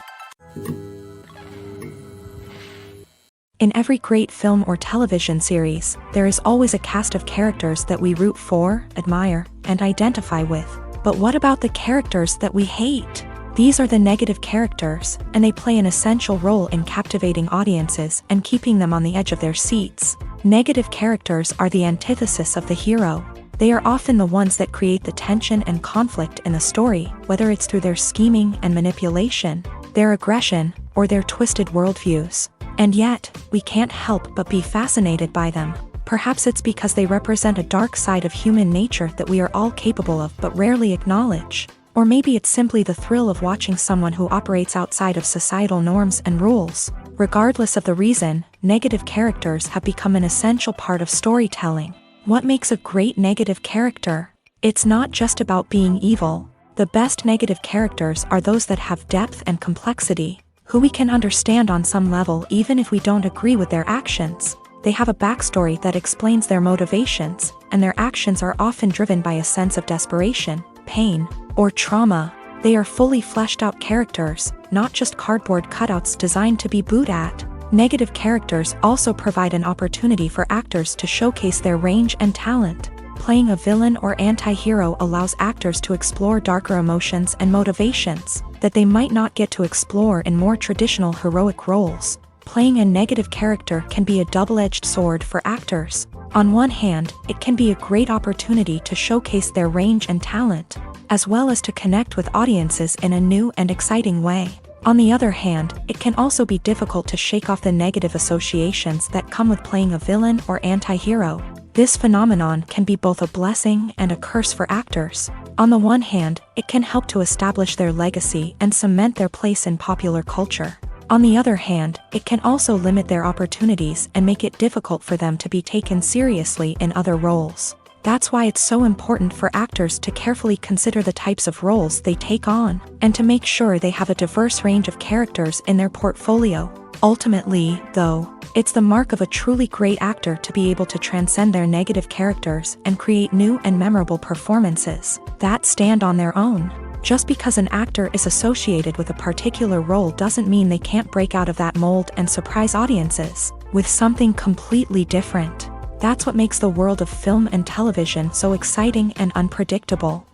In every great film or television series, there is always a cast of characters that we root for, admire, and identify with. But what about the characters that we hate? These are the negative characters, and they play an essential role in captivating audiences and keeping them on the edge of their seats. Negative characters are the antithesis of the hero. They are often the ones that create the tension and conflict in the story, whether it's through their scheming and manipulation, their aggression, or their twisted worldviews. And yet, we can't help but be fascinated by them. Perhaps it's because they represent a dark side of human nature that we are all capable of but rarely acknowledge. Or maybe it's simply the thrill of watching someone who operates outside of societal norms and rules. Regardless of the reason, negative characters have become an essential part of storytelling. What makes a great negative character? It's not just about being evil. The best negative characters are those that have depth and complexity, who we can understand on some level even if we don't agree with their actions. They have a backstory that explains their motivations, and their actions are often driven by a sense of desperation, pain, or trauma. They are fully fleshed out characters, not just cardboard cutouts designed to be booed at. Negative characters also provide an opportunity for actors to showcase their range and talent. Playing a villain or anti-hero allows actors to explore darker emotions and motivations that they might not get to explore in more traditional heroic roles. Playing a negative character can be a double-edged sword for actors. On one hand, it can be a great opportunity to showcase their range and talent, as well as to connect with audiences in a new and exciting way. On the other hand, it can also be difficult to shake off the negative associations that come with playing a villain or anti-hero. This phenomenon can be both a blessing and a curse for actors. On the one hand, it can help to establish their legacy and cement their place in popular culture. On the other hand, it can also limit their opportunities and make it difficult for them to be taken seriously in other roles. That's why it's so important for actors to carefully consider the types of roles they take on, and to make sure they have a diverse range of characters in their portfolio. Ultimately, though, it's the mark of a truly great actor to be able to transcend their negative characters and create new and memorable performances that stand on their own. Just because an actor is associated with a particular role doesn't mean they can't break out of that mold and surprise audiences with something completely different. That's what makes the world of film and television so exciting and unpredictable.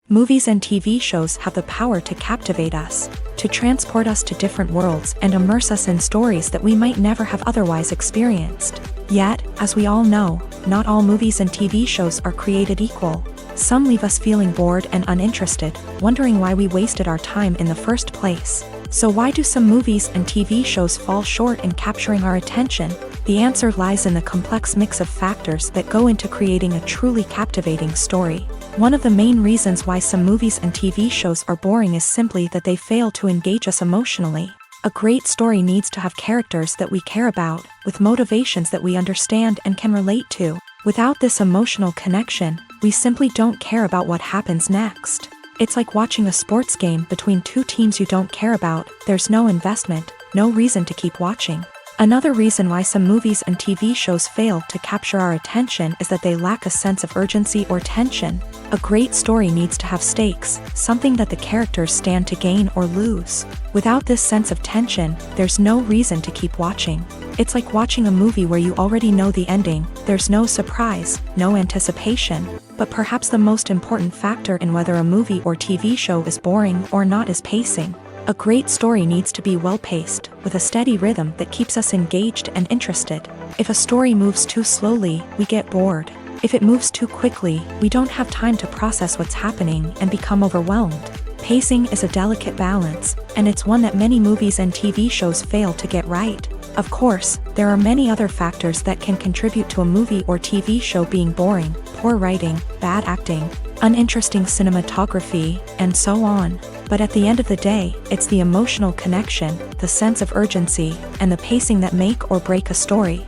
Movies and TV shows have the power to captivate us, to transport us to different worlds and immerse us in stories that we might never have otherwise experienced. Yet, as we all know, not all movies and TV shows are created equal. Some leave us feeling bored and uninterested, wondering why we wasted our time in the first place. So why do some movies and TV shows fall short in capturing our attention? The answer lies in the complex mix of factors that go into creating a truly captivating story. One of the main reasons why some movies and TV shows are boring is simply that they fail to engage us emotionally. A great story needs to have characters that we care about, with motivations that we understand and can relate to. Without this emotional connection, we simply don't care about what happens next. It's like watching a sports game between two teams you don't care about. There's no investment, no reason to keep watching. Another reason why some movies and TV shows fail to capture our attention is that they lack a sense of urgency or tension. A great story needs to have stakes, something that the characters stand to gain or lose. Without this sense of tension, there's no reason to keep watching. It's like watching a movie where you already know the ending. There's no surprise, no anticipation. But perhaps the most important factor in whether a movie or TV show is boring or not is pacing. A great story needs to be well-paced, with a steady rhythm that keeps us engaged and interested. If a story moves too slowly, we get bored. If it moves too quickly, we don't have time to process what's happening and become overwhelmed. Pacing is a delicate balance, and it's one that many movies and TV shows fail to get right. Of course, there are many other factors that can contribute to a movie or TV show being boring: poor writing, bad acting, uninteresting cinematography, and so on. But at the end of the day, it's the emotional connection, the sense of urgency, and the pacing that make or break a story.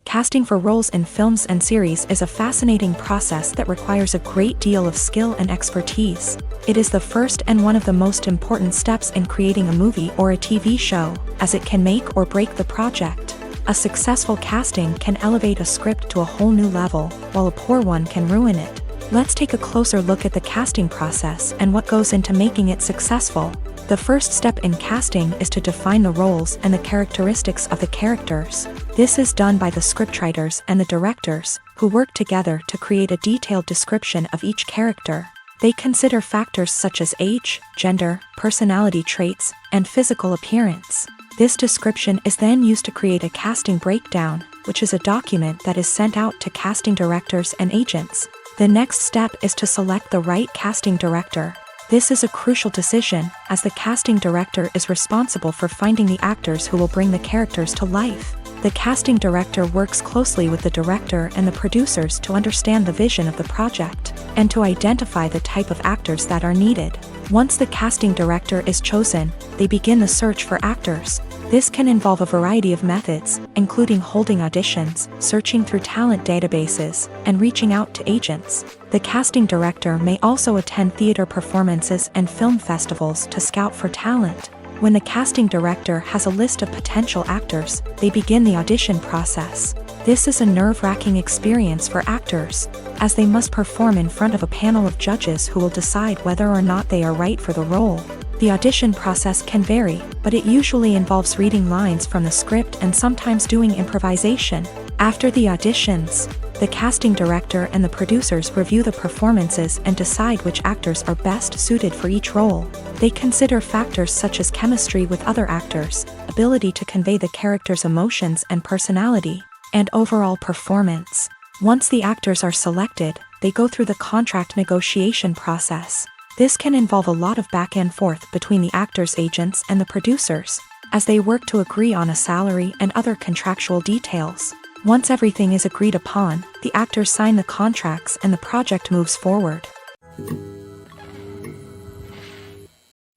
Casting for roles in films and series is a fascinating process that requires a great deal of skill and expertise. It is the first and one of the most important steps in creating a movie or a TV show, as it can make or break the project. A successful casting can elevate a script to a whole new level, while a poor one can ruin it. Let's take a closer look at the casting process and what goes into making it successful. The first step in casting is to define the roles and the characteristics of the characters. This is done by the scriptwriters and the directors, who work together to create a detailed description of each character. They consider factors such as age, gender, personality traits, and physical appearance. This description is then used to create a casting breakdown, which is a document that is sent out to casting directors and agents. The next step is to select the right casting director. This is a crucial decision, as the casting director is responsible for finding the actors who will bring the characters to life. The casting director works closely with the director and the producers to understand the vision of the project, and to identify the type of actors that are needed. Once the casting director is chosen, they begin the search for actors. This can involve a variety of methods, including holding auditions, searching through talent databases, and reaching out to agents. The casting director may also attend theater performances and film festivals to scout for talent. When the casting director has a list of potential actors, they begin the audition process. This is a nerve-wracking experience for actors, as they must perform in front of a panel of judges who will decide whether or not they are right for the role. The audition process can vary, but it usually involves reading lines from the script and sometimes doing improvisation. After the auditions, the casting director and the producers review the performances and decide which actors are best suited for each role. They consider factors such as chemistry with other actors, ability to convey the character's emotions and personality, and overall performance. Once the actors are selected, they go through the contract negotiation process. This can involve a lot of back and forth between the actors' agents and the producers, as they work to agree on a salary and other contractual details. Once everything is agreed upon, the actors sign the contracts and the project moves forward.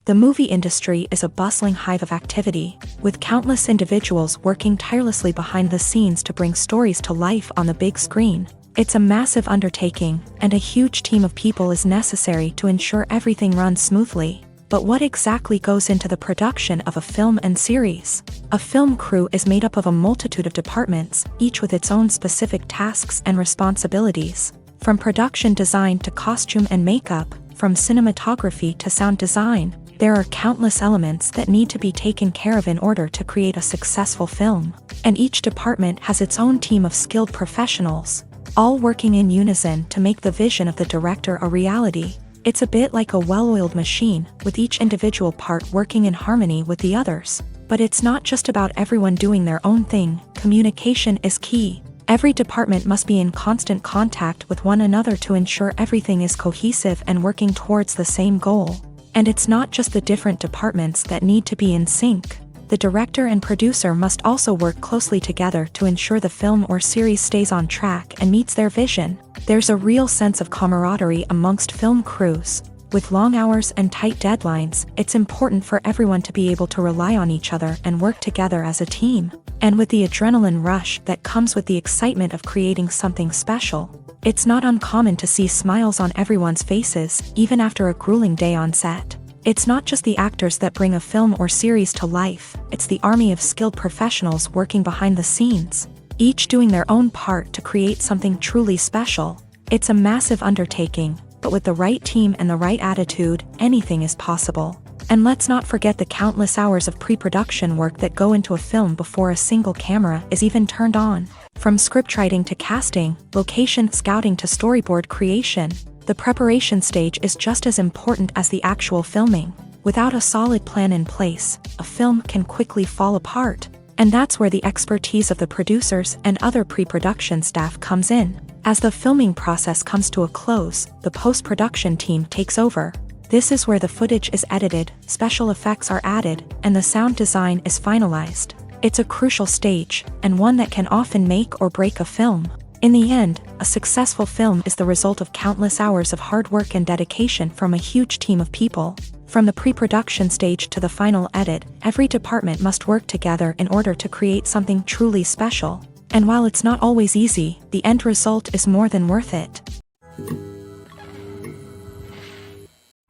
The movie industry is a bustling hive of activity, with countless individuals working tirelessly behind the scenes to bring stories to life on the big screen. It's a massive undertaking, and a huge team of people is necessary to ensure everything runs smoothly. But what exactly goes into the production of a film and series? A film crew is made up of a multitude of departments, each with its own specific tasks and responsibilities. From production design to costume and makeup, from cinematography to sound design, there are countless elements that need to be taken care of in order to create a successful film. And each department has its own team of skilled professionals, all working in unison to make the vision of the director a reality. It's a bit like a well-oiled machine, with each individual part working in harmony with the others. But it's not just about everyone doing their own thing. Communication is key. Every department must be in constant contact with one another to ensure everything is cohesive and working towards the same goal. And it's not just the different departments that need to be in sync. The director and producer must also work closely together to ensure the film or series stays on track and meets their vision. There's a real sense of camaraderie amongst film crews. With long hours and tight deadlines, it's important for everyone to be able to rely on each other and work together as a team. And with the adrenaline rush that comes with the excitement of creating something special, it's not uncommon to see smiles on everyone's faces, even after a grueling day on set. It's not just the actors that bring a film or series to life, it's the army of skilled professionals working behind the scenes, each doing their own part to create something truly special. It's a massive undertaking, but with the right team and the right attitude, anything is possible. And let's not forget the countless hours of pre-production work that go into a film before a single camera is even turned on. From scriptwriting to casting, location scouting to storyboard creation, the preparation stage is just as important as the actual filming. Without a solid plan in place, a film can quickly fall apart. And that's where the expertise of the producers and other pre-production staff comes in. As the filming process comes to a close, the post-production team takes over. This is where the footage is edited, special effects are added, and the sound design is finalized. It's a crucial stage, and one that can often make or break a film. In the end, a successful film is the result of countless hours of hard work and dedication from a huge team of people. From the pre-production stage to the final edit, every department must work together in order to create something truly special. And while it's not always easy, the end result is more than worth it.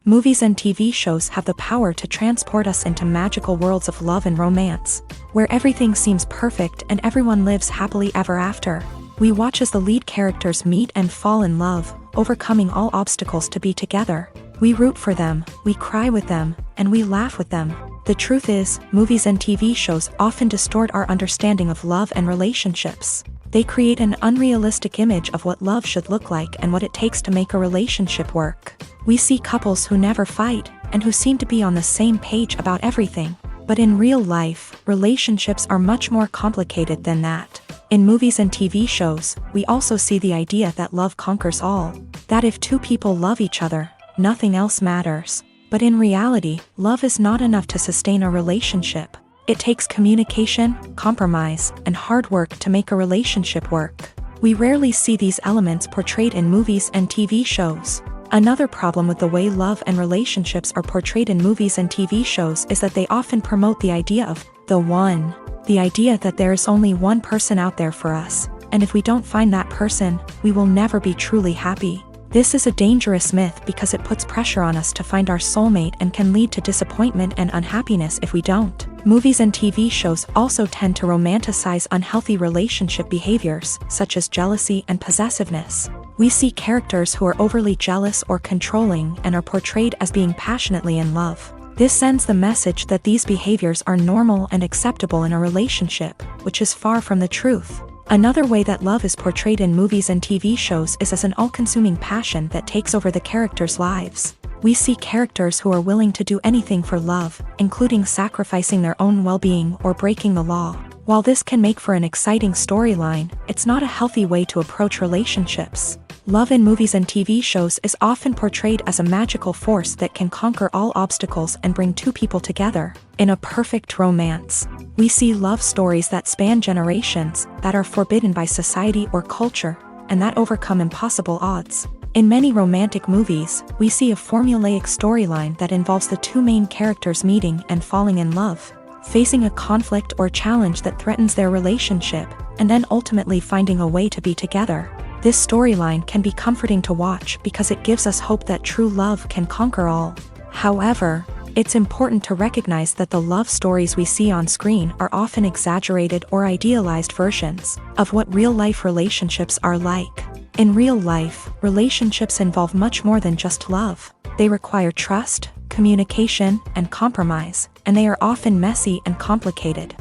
Movies and TV shows have the power to transport us into magical worlds of love and romance, where everything seems perfect and everyone lives happily ever after. We watch as the lead characters meet and fall in love, overcoming all obstacles to be together. We root for them, we cry with them, and we laugh with them. The truth is, movies and TV shows often distort our understanding of love and relationships. They create an unrealistic image of what love should look like and what it takes to make a relationship work. We see couples who never fight, and who seem to be on the same page about everything. But in real life, relationships are much more complicated than that. In movies and TV shows, we also see the idea that love conquers all. That if two people love each other, nothing else matters. But in reality, love is not enough to sustain a relationship. It takes communication, compromise, and hard work to make a relationship work. We rarely see these elements portrayed in movies and TV shows. Another problem with the way love and relationships are portrayed in movies and TV shows is that they often promote the idea of the one. The idea that there is only one person out there for us, and if we don't find that person, we will never be truly happy. This is a dangerous myth because it puts pressure on us to find our soulmate and can lead to disappointment and unhappiness if we don't. Movies and TV shows also tend to romanticize unhealthy relationship behaviors, such as jealousy and possessiveness. We see characters who are overly jealous or controlling and are portrayed as being passionately in love. This sends the message that these behaviors are normal and acceptable in a relationship, which is far from the truth. Another way that love is portrayed in movies and TV shows is as an all-consuming passion that takes over the characters' lives. We see characters who are willing to do anything for love, including sacrificing their own well-being or breaking the law. While this can make for an exciting storyline, it's not a healthy way to approach relationships. Love in movies and TV shows is often portrayed as a magical force that can conquer all obstacles and bring two people together in a perfect romance. We see love stories that span generations, that are forbidden by society or culture, and that overcome impossible odds. In many romantic movies, we see a formulaic storyline that involves the two main characters meeting and falling in love, facing a conflict or challenge that threatens their relationship, and then ultimately finding a way to be together. This storyline can be comforting to watch because it gives us hope that true love can conquer all. However, it's important to recognize that the love stories we see on screen are often exaggerated or idealized versions of what real-life relationships are like. In real life, relationships involve much more than just love. They require trust, communication, and compromise, and they are often messy and complicated.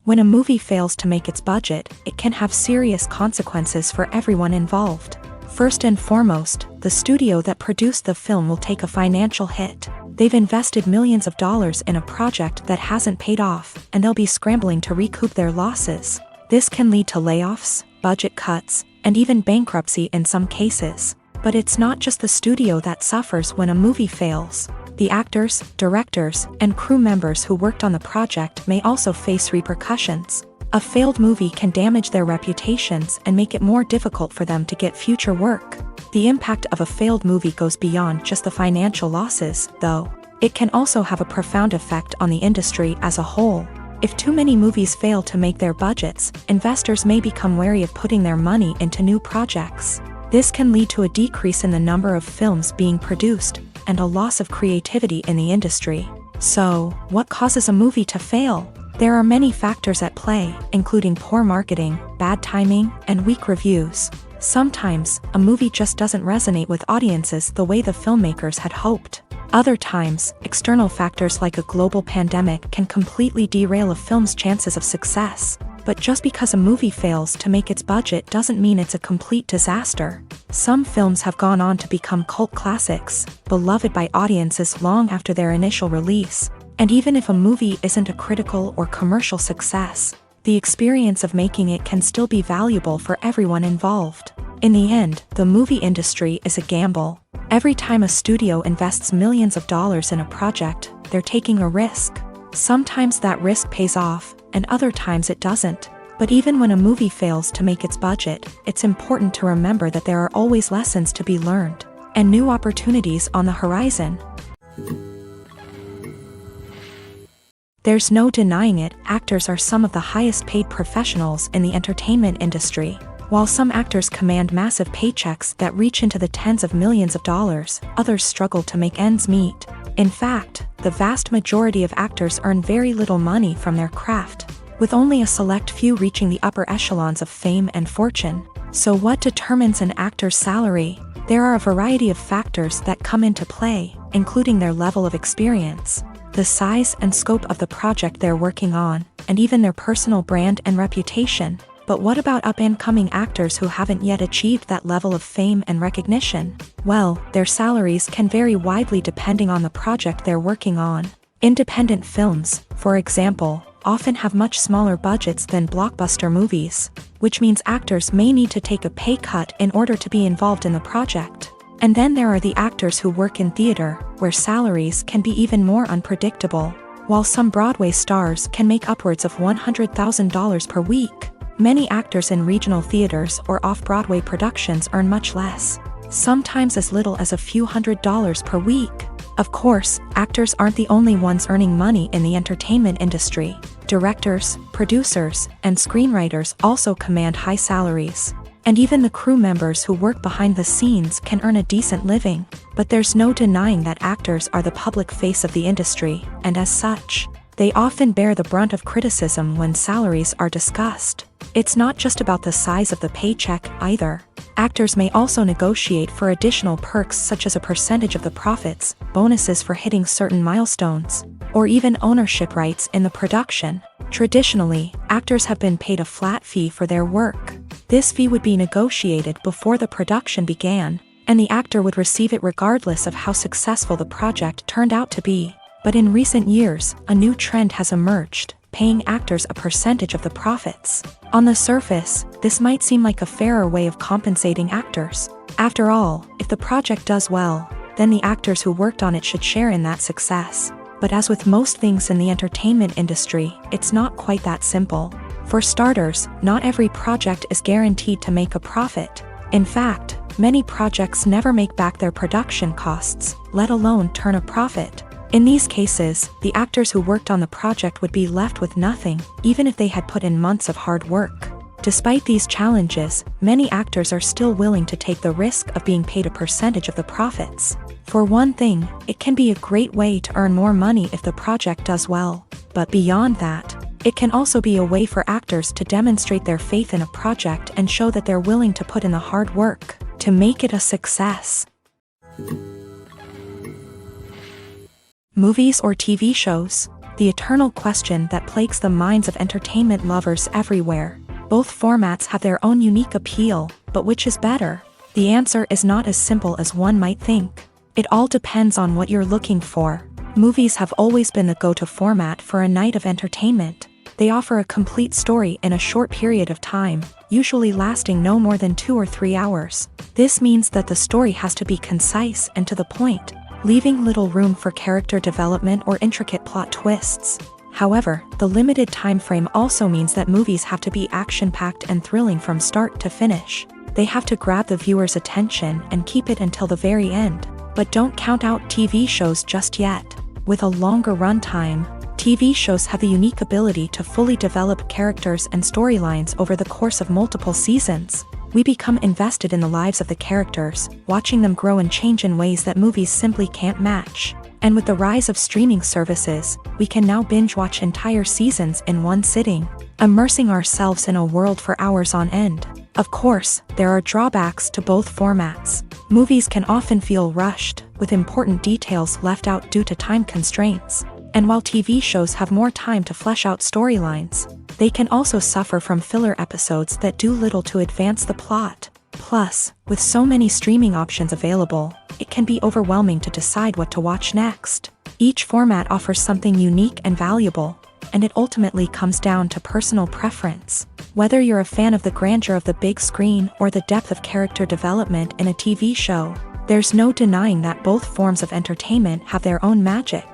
When a movie fails to make its budget, it can have serious consequences for everyone involved. First and foremost, the studio that produced the film will take a financial hit. They've invested millions of dollars in a project that hasn't paid off, and they'll be scrambling to recoup their losses. This can lead to layoffs, budget cuts, and even bankruptcy in some cases. But it's not just the studio that suffers when a movie fails. The actors, directors, and crew members who worked on the project may also face repercussions. A failed movie can damage their reputations and make it more difficult for them to get future work. The impact of a failed movie goes beyond just the financial losses, though. It can also have a profound effect on the industry as a whole. If too many movies fail to make their budgets, investors may become wary of putting their money into new projects. This can lead to a decrease in the number of films being produced, and a loss of creativity in the industry. So, what causes a movie to fail? There are many factors at play, including poor marketing, bad timing, and weak reviews. Sometimes, a movie just doesn't resonate with audiences the way the filmmakers had hoped. Other times, external factors like a global pandemic can completely derail a film's chances of success. But just because a movie fails to make its budget doesn't mean it's a complete disaster. Some films have gone on to become cult classics, beloved by audiences long after their initial release. And even if a movie isn't a critical or commercial success, the experience of making it can still be valuable for everyone involved. In the end, the movie industry is a gamble. Every time a studio invests millions of dollars in a project, they're taking a risk. Sometimes that risk pays off, and other times it doesn't. But even when a movie fails to make its budget, it's important to remember that there are always lessons to be learned, and new opportunities on the horizon. There's no denying it, actors are some of the highest paid professionals in the entertainment industry. While some actors command massive paychecks that reach into the tens of millions of dollars, others struggle to make ends meet. In fact, the vast majority of actors earn very little money from their craft, with only a select few reaching the upper echelons of fame and fortune. So what determines an actor's salary? There are a variety of factors that come into play, including their level of experience, the size and scope of the project they're working on, and even their personal brand and reputation. But what about up-and-coming actors who haven't yet achieved that level of fame and recognition? Well, their salaries can vary widely depending on the project they're working on. Independent films, for example, often have much smaller budgets than blockbuster movies, which means actors may need to take a pay cut in order to be involved in the project. And then there are the actors who work in theater, where salaries can be even more unpredictable. While some Broadway stars can make upwards of $100,000 per week, many actors in regional theaters or off-Broadway productions earn much less, sometimes as little as a few $100s per week. Of course, actors aren't the only ones earning money in the entertainment industry. Directors, producers, and screenwriters also command high salaries. And even the crew members who work behind the scenes can earn a decent living. But there's no denying that actors are the public face of the industry, and as such, they often bear the brunt of criticism when salaries are discussed. It's not just about the size of the paycheck, either. Actors may also negotiate for additional perks such as a percentage of the profits, bonuses for hitting certain milestones, or even ownership rights in the production. Traditionally, actors have been paid a flat fee for their work. This fee would be negotiated before the production began, and the actor would receive it regardless of how successful the project turned out to be. But in recent years, a new trend has emerged, paying actors a percentage of the profits. On the surface, this might seem like a fairer way of compensating actors. After all, if the project does well, then the actors who worked on it should share in that success. But as with most things in the entertainment industry, it's not quite that simple. For starters, not every project is guaranteed to make a profit. In fact, many projects never make back their production costs, let alone turn a profit. In these cases, the actors who worked on the project would be left with nothing, even if they had put in months of hard work. Despite these challenges, many actors are still willing to take the risk of being paid a percentage of the profits. For one thing, it can be a great way to earn more money if the project does well. But beyond that, it can also be a way for actors to demonstrate their faith in a project and show that they're willing to put in the hard work to make it a success. Movies or TV shows? The eternal question that plagues the minds of entertainment lovers everywhere. Both formats have their own unique appeal, but which is better? The answer is not as simple as one might think. It all depends on what you're looking for. Movies have always been the go-to format for a night of entertainment. They offer a complete story in a short period of time, usually lasting no more than 2 or 3 hours. This means that the story has to be concise and to the point, leaving little room for character development or intricate plot twists. However, the limited time frame also means that movies have to be action-packed and thrilling from start to finish. They have to grab the viewer's attention and keep it until the very end. But don't count out TV shows just yet. With a longer runtime, TV shows have the unique ability to fully develop characters and storylines over the course of multiple seasons. We become invested in the lives of the characters, watching them grow and change in ways that movies simply can't match. And with the rise of streaming services, we can now binge-watch entire seasons in one sitting, immersing ourselves in a world for hours on end. Of course, there are drawbacks to both formats. Movies can often feel rushed, with important details left out due to time constraints. And while TV shows have more time to flesh out storylines, they can also suffer from filler episodes that do little to advance the plot. Plus, with so many streaming options available, it can be overwhelming to decide what to watch next. Each format offers something unique and valuable, and it ultimately comes down to personal preference. Whether you're a fan of the grandeur of the big screen or the depth of character development in a TV show, there's no denying that both forms of entertainment have their own magic.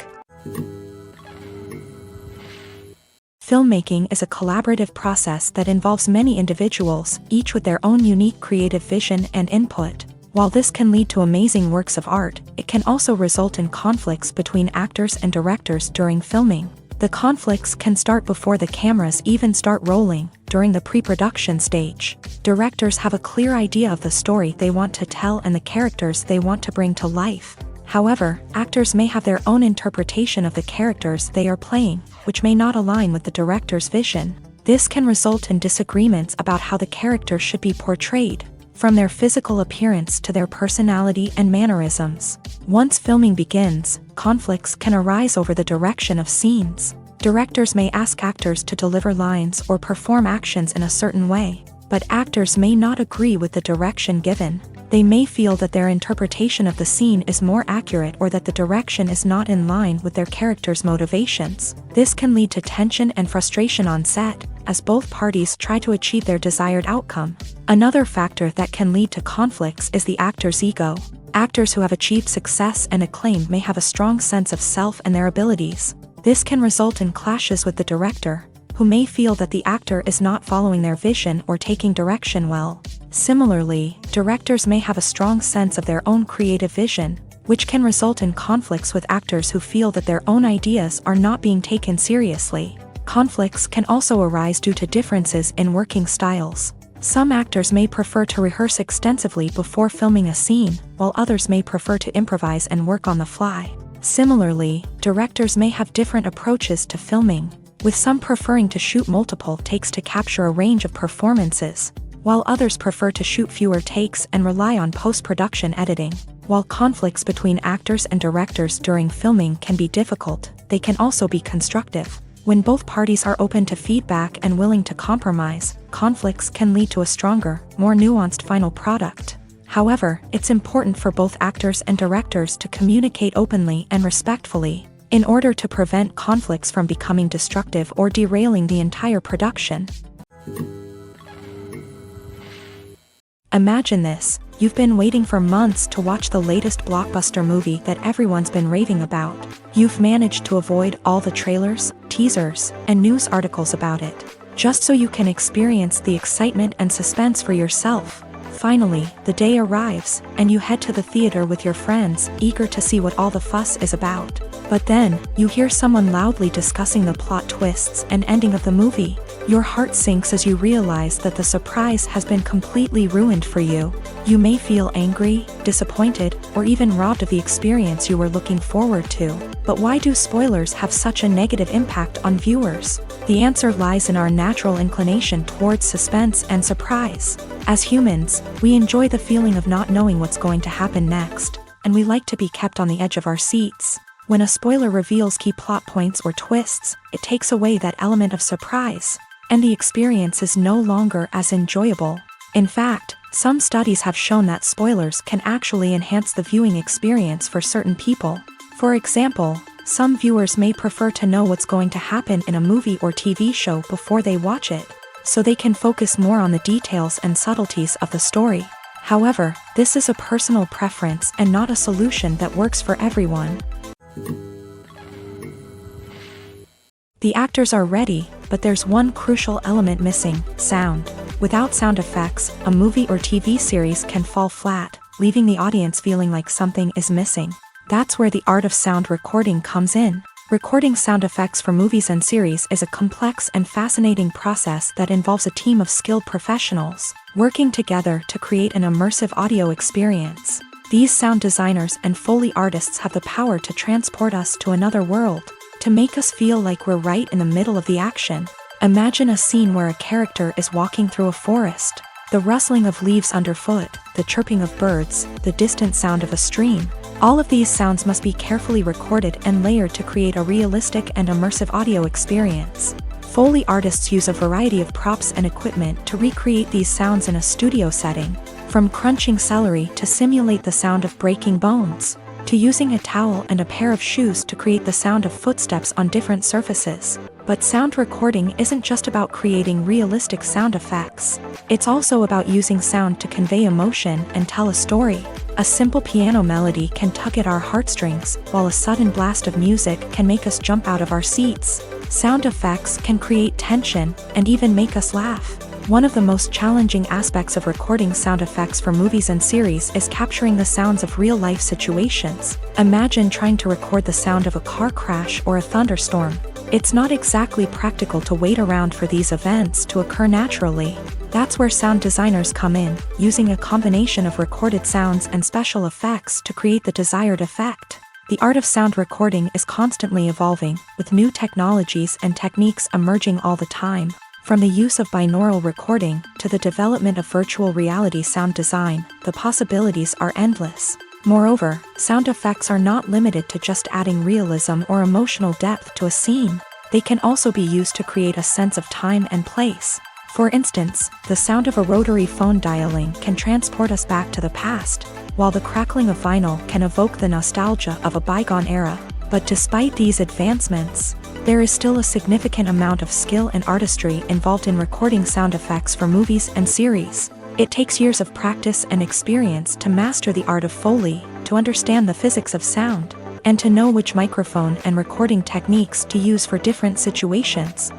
Filmmaking is a collaborative process that involves many individuals, each with their own unique creative vision and input. While this can lead to amazing works of art, it can also result in conflicts between actors and directors during filming. The conflicts can start before the cameras even start rolling, during the pre-production stage. Directors have a clear idea of the story they want to tell and the characters they want to bring to life. However, actors may have their own interpretation of the characters they are playing, which may not align with the director's vision. This can result in disagreements about how the character should be portrayed, from their physical appearance to their personality and mannerisms. Once filming begins, conflicts can arise over the direction of scenes. Directors may ask actors to deliver lines or perform actions in a certain way, but actors may not agree with the direction given. They may feel that their interpretation of the scene is more accurate or that the direction is not in line with their character's motivations. This can lead to tension and frustration on set, as both parties try to achieve their desired outcome. Another factor that can lead to conflicts is the actor's ego. Actors who have achieved success and acclaim may have a strong sense of self and their abilities. This can result in clashes with the director, who may feel that the actor is not following their vision or taking direction well. Similarly, directors may have a strong sense of their own creative vision, which can result in conflicts with actors who feel that their own ideas are not being taken seriously. Conflicts can also arise due to differences in working styles. Some actors may prefer to rehearse extensively before filming a scene, while others may prefer to improvise and work on the fly. Similarly, directors may have different approaches to filming, with some preferring to shoot multiple takes to capture a range of performances, while others prefer to shoot fewer takes and rely on post-production editing. While conflicts between actors and directors during filming can be difficult, they can also be constructive. When both parties are open to feedback and willing to compromise, conflicts can lead to a stronger, more nuanced final product. However, it's important for both actors and directors to communicate openly and respectfully, in order to prevent conflicts from becoming destructive or derailing the entire production. Imagine this: you've been waiting for months to watch the latest blockbuster movie that everyone's been raving about. You've managed to avoid all the trailers, teasers, and news articles about it. just so you can experience the excitement and suspense for yourself. Finally, the day arrives, and you head to the theater with your friends, eager to see what all the fuss is about. But then, you hear someone loudly discussing the plot twists and ending of the movie. Your heart sinks as you realize that the surprise has been completely ruined for you. You may feel angry, disappointed, or even robbed of the experience you were looking forward to. But why do spoilers have such a negative impact on viewers? The answer lies in our natural inclination towards suspense and surprise. As humans, we enjoy the feeling of not knowing what's going to happen next, and we like to be kept on the edge of our seats. When a spoiler reveals key plot points or twists, it takes away that element of surprise, and the experience is no longer as enjoyable. In fact, some studies have shown that spoilers can actually enhance the viewing experience for certain people. For example, some viewers may prefer to know what's going to happen in a movie or TV show before they watch it, so they can focus more on the details and subtleties of the story. However, this is a personal preference and not a solution that works for everyone. The actors are ready, but there's one crucial element missing: sound. Without sound effects, a movie or TV series can fall flat, leaving the audience feeling like something is missing. That's where the art of sound recording comes in. Recording sound effects for movies and series is a complex and fascinating process that involves a team of skilled professionals working together to create an immersive audio experience. These sound designers and Foley artists have the power to transport us to another world, to make us feel like we're right in the middle of the action. Imagine a scene where a character is walking through a forest. The rustling of leaves underfoot, the chirping of birds, the distant sound of a stream. All of these sounds must be carefully recorded and layered to create a realistic and immersive audio experience. Foley artists use a variety of props and equipment to recreate these sounds in a studio setting, from crunching celery to simulate the sound of breaking bones, to using a towel and a pair of shoes to create the sound of footsteps on different surfaces. But sound recording isn't just about creating realistic sound effects. It's also about using sound to convey emotion and tell a story. A simple piano melody can tug at our heartstrings, while a sudden blast of music can make us jump out of our seats. Sound effects can create tension and even make us laugh. One of the most challenging aspects of recording sound effects for movies and series is capturing the sounds of real-life situations. Imagine trying to record the sound of a car crash or a thunderstorm. It's not exactly practical to wait around for these events to occur naturally. That's where sound designers come in, using a combination of recorded sounds and special effects to create the desired effect. The art of sound recording is constantly evolving, with new technologies and techniques emerging all the time. From the use of binaural recording to the development of virtual reality sound design, the possibilities are endless. Moreover, sound effects are not limited to just adding realism or emotional depth to a scene. They can also be used to create a sense of time and place. For instance, the sound of a rotary phone dialing can transport us back to the past, while the crackling of vinyl can evoke the nostalgia of a bygone era. But despite these advancements, there is still a significant amount of skill and artistry involved in recording sound effects for movies and series. It takes years of practice and experience to master the art of Foley, to understand the physics of sound, and to know which microphone and recording techniques to use for different situations.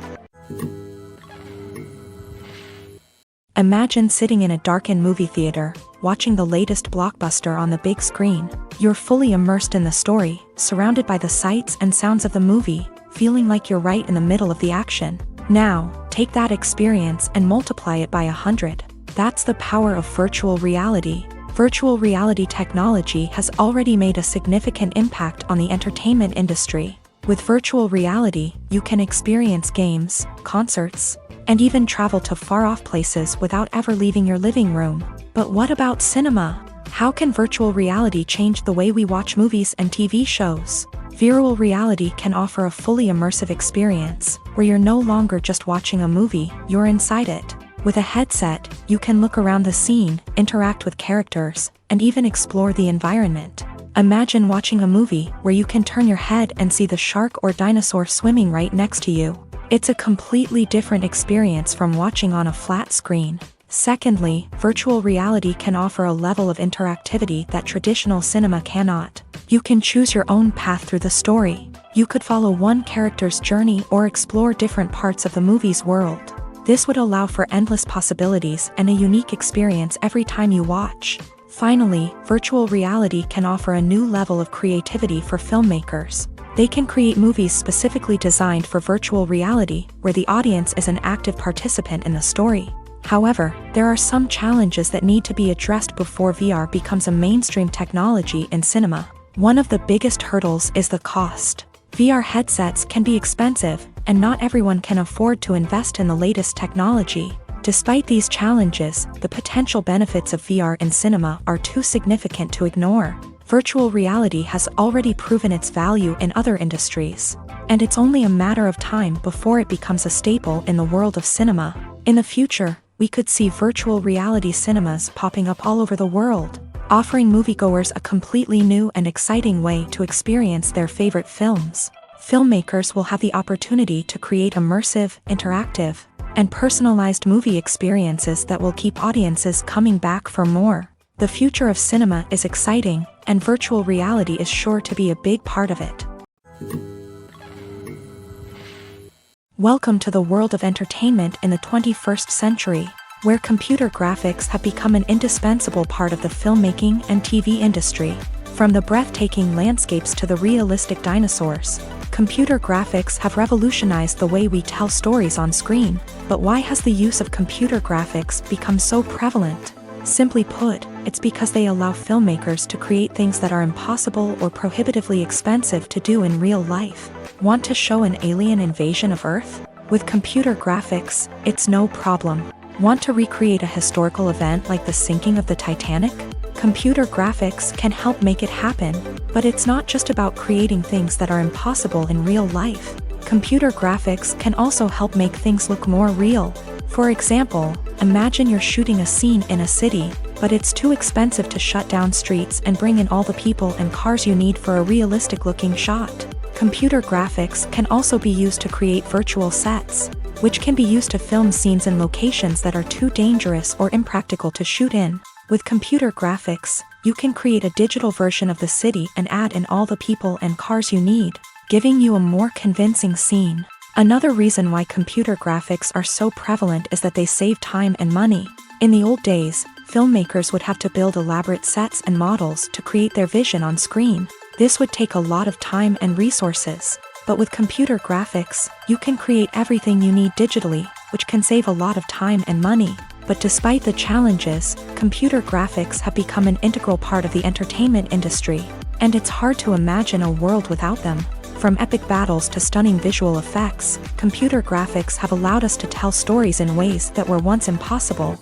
Imagine sitting in a darkened movie theater, watching the latest blockbuster on the big screen. You're fully immersed in the story, surrounded by the sights and sounds of the movie, feeling like you're right in the middle of the action. Now, take that experience and multiply it by 100. That's the power of virtual reality. Virtual reality technology has already made a significant impact on the entertainment industry. With virtual reality, you can experience games, concerts, and even travel to far-off places without ever leaving your living room. But what about cinema? How can virtual reality change the way we watch movies and TV shows? Virtual reality can offer a fully immersive experience, where you're no longer just watching a movie, you're inside it. With a headset, you can look around the scene, interact with characters, and even explore the environment. Imagine watching a movie where you can turn your head and see the shark or dinosaur swimming right next to you. It's a completely different experience from watching on a flat screen. Secondly, virtual reality can offer a level of interactivity that traditional cinema cannot. You can choose your own path through the story. You could follow one character's journey or explore different parts of the movie's world. This would allow for endless possibilities and a unique experience every time you watch. Finally, virtual reality can offer a new level of creativity for filmmakers. They can create movies specifically designed for virtual reality, where the audience is an active participant in the story. However, there are some challenges that need to be addressed before VR becomes a mainstream technology in cinema. One of the biggest hurdles is the cost. VR headsets can be expensive, and not everyone can afford to invest in the latest technology. Despite these challenges, the potential benefits of VR in cinema are too significant to ignore. Virtual reality has already proven its value in other industries, and it's only a matter of time before it becomes a staple in the world of cinema. In the future, we could see virtual reality cinemas popping up all over the world, offering moviegoers a completely new and exciting way to experience their favorite films. Filmmakers will have the opportunity to create immersive, interactive, and personalized movie experiences that will keep audiences coming back for more. The future of cinema is exciting, and virtual reality is sure to be a big part of it. Welcome to the world of entertainment in the 21st century, where computer graphics have become an indispensable part of the filmmaking and TV industry. From the breathtaking landscapes to the realistic dinosaurs, computer graphics have revolutionized the way we tell stories on screen. But why has the use of computer graphics become so prevalent? Simply put, it's because they allow filmmakers to create things that are impossible or prohibitively expensive to do in real life. Want to show an alien invasion of Earth? With computer graphics, it's no problem. Want to recreate a historical event like the sinking of the Titanic? Computer graphics can help make it happen, but it's not just about creating things that are impossible in real life. Computer graphics can also help make things look more real. For example, imagine you're shooting a scene in a city, but it's too expensive to shut down streets and bring in all the people and cars you need for a realistic-looking shot. Computer graphics can also be used to create virtual sets, which can be used to film scenes in locations that are too dangerous or impractical to shoot in. With computer graphics, you can create a digital version of the city and add in all the people and cars you need, giving you a more convincing scene. Another reason why computer graphics are so prevalent is that they save time and money. In the old days, filmmakers would have to build elaborate sets and models to create their vision on screen. This would take a lot of time and resources. But with computer graphics, you can create everything you need digitally, which can save a lot of time and money. But despite the challenges, computer graphics have become an integral part of the entertainment industry, and it's hard to imagine a world without them. From epic battles to stunning visual effects, computer graphics have allowed us to tell stories in ways that were once impossible.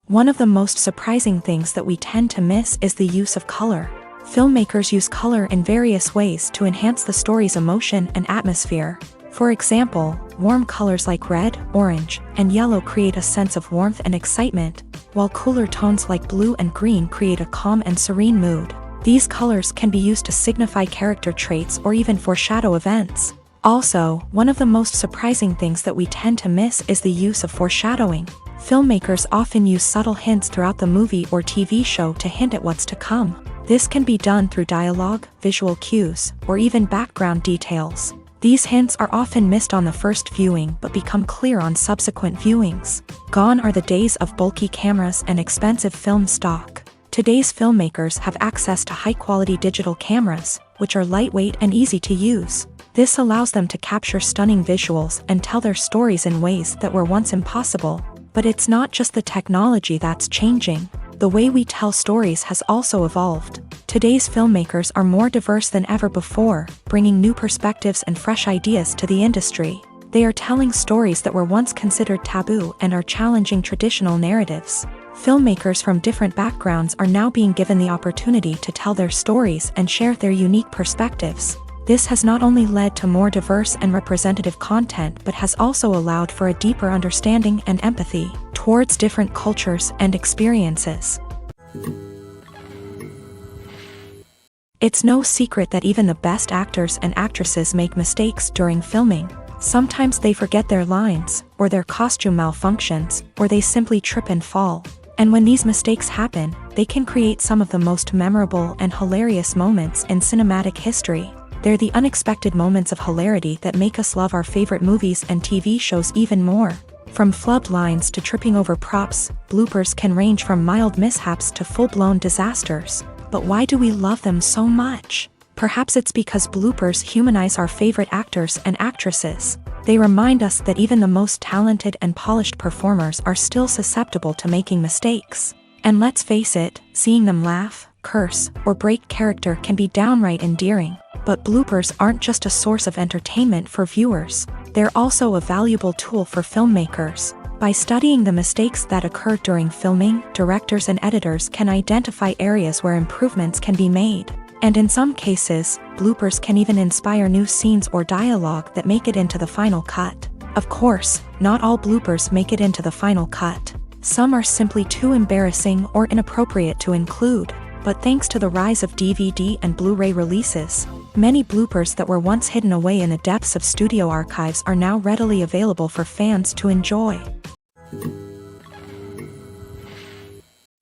One of the most surprising things that we tend to miss is the use of color. Filmmakers use color in various ways to enhance the story's emotion and atmosphere. For example, warm colors like red, orange, and yellow create a sense of warmth and excitement, while cooler tones like blue and green create a calm and serene mood. These colors can be used to signify character traits or even foreshadow events. Also, one of the most surprising things that we tend to miss is the use of foreshadowing. Filmmakers often use subtle hints throughout the movie or TV show to hint at what's to come. This can be done through dialogue, visual cues, or even background details. These hints are often missed on the first viewing but become clear on subsequent viewings. Gone are the days of bulky cameras and expensive film stock. Today's filmmakers have access to high-quality digital cameras, which are lightweight and easy to use. This allows them to capture stunning visuals and tell their stories in ways that were once impossible. But it's not just the technology that's changing. The way we tell stories has also evolved. Today's filmmakers are more diverse than ever before, bringing new perspectives and fresh ideas to the industry. They are telling stories that were once considered taboo and are challenging traditional narratives. Filmmakers from different backgrounds are now being given the opportunity to tell their stories and share their unique perspectives. This has not only led to more diverse and representative content but has also allowed for a deeper understanding and empathy towards different cultures and experiences. It's no secret that even the best actors and actresses make mistakes during filming. Sometimes they forget their lines, or their costume malfunctions, or they simply trip and fall. And when these mistakes happen, they can create some of the most memorable and hilarious moments in cinematic history. They're the unexpected moments of hilarity that make us love our favorite movies and TV shows even more. From flubbed lines to tripping over props, bloopers can range from mild mishaps to full-blown disasters. But why do we love them so much? Perhaps it's because bloopers humanize our favorite actors and actresses. They remind us that even the most talented and polished performers are still susceptible to making mistakes. And let's face it, seeing them laugh, curse, or break character can be downright endearing. But bloopers aren't just a source of entertainment for viewers. They're also a valuable tool for filmmakers. By studying the mistakes that occur during filming, directors and editors can identify areas where improvements can be made. And in some cases, bloopers can even inspire new scenes or dialogue that make it into the final cut. Of course, not all bloopers make it into the final cut. Some are simply too embarrassing or inappropriate to include. But thanks to the rise of DVD and Blu-ray releases, many bloopers that were once hidden away in the depths of studio archives are now readily available for fans to enjoy.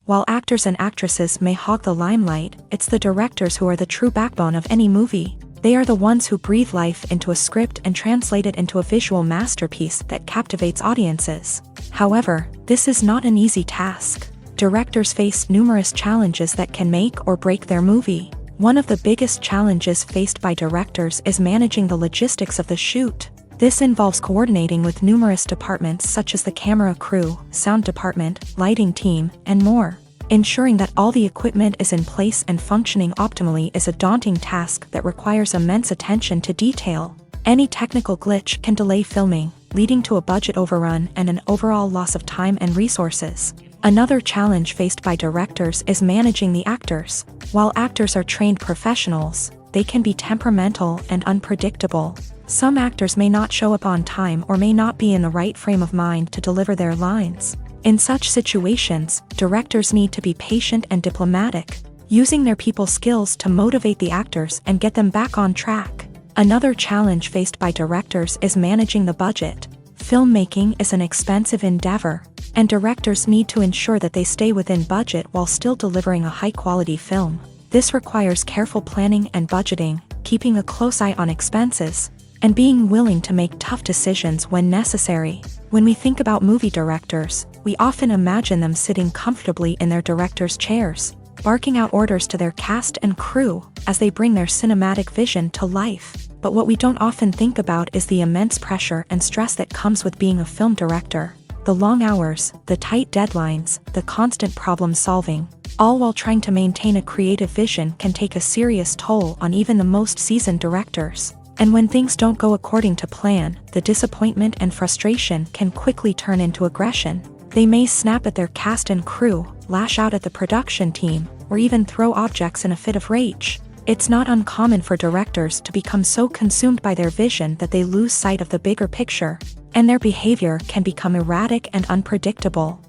While actors and actresses may hog the limelight, it's the directors who are the true backbone of any movie. They are the ones who breathe life into a script and translate it into a visual masterpiece that captivates audiences. However, this is not an easy task. Directors face numerous challenges that can make or break their movie. One of the biggest challenges faced by directors is managing the logistics of the shoot. This involves coordinating with numerous departments such as the camera crew, sound department, lighting team, and more. Ensuring that all the equipment is in place and functioning optimally is a daunting task that requires immense attention to detail. Any technical glitch can delay filming, leading to a budget overrun and an overall loss of time and resources. Another challenge faced by directors is managing the actors. While actors are trained professionals, they can be temperamental and unpredictable. Some actors may not show up on time or may not be in the right frame of mind to deliver their lines. In such situations, directors need to be patient and diplomatic, using their people skills to motivate the actors and get them back on track. Another challenge faced by directors is managing the budget. Filmmaking is an expensive endeavor, and directors need to ensure that they stay within budget while still delivering a high-quality film. This requires careful planning and budgeting, keeping a close eye on expenses, and being willing to make tough decisions when necessary. When we think about movie directors, we often imagine them sitting comfortably in their director's chairs, barking out orders to their cast and crew as they bring their cinematic vision to life. But what we don't often think about is the immense pressure and stress that comes with being a film director. The long hours, the tight deadlines, the constant problem solving, all while trying to maintain a creative vision can take a serious toll on even the most seasoned directors. And when things don't go according to plan, the disappointment and frustration can quickly turn into aggression. They may snap at their cast and crew, lash out at the production team, or even throw objects in a fit of rage. It's not uncommon for directors to become so consumed by their vision that they lose sight of the bigger picture, and their behavior can become erratic and unpredictable.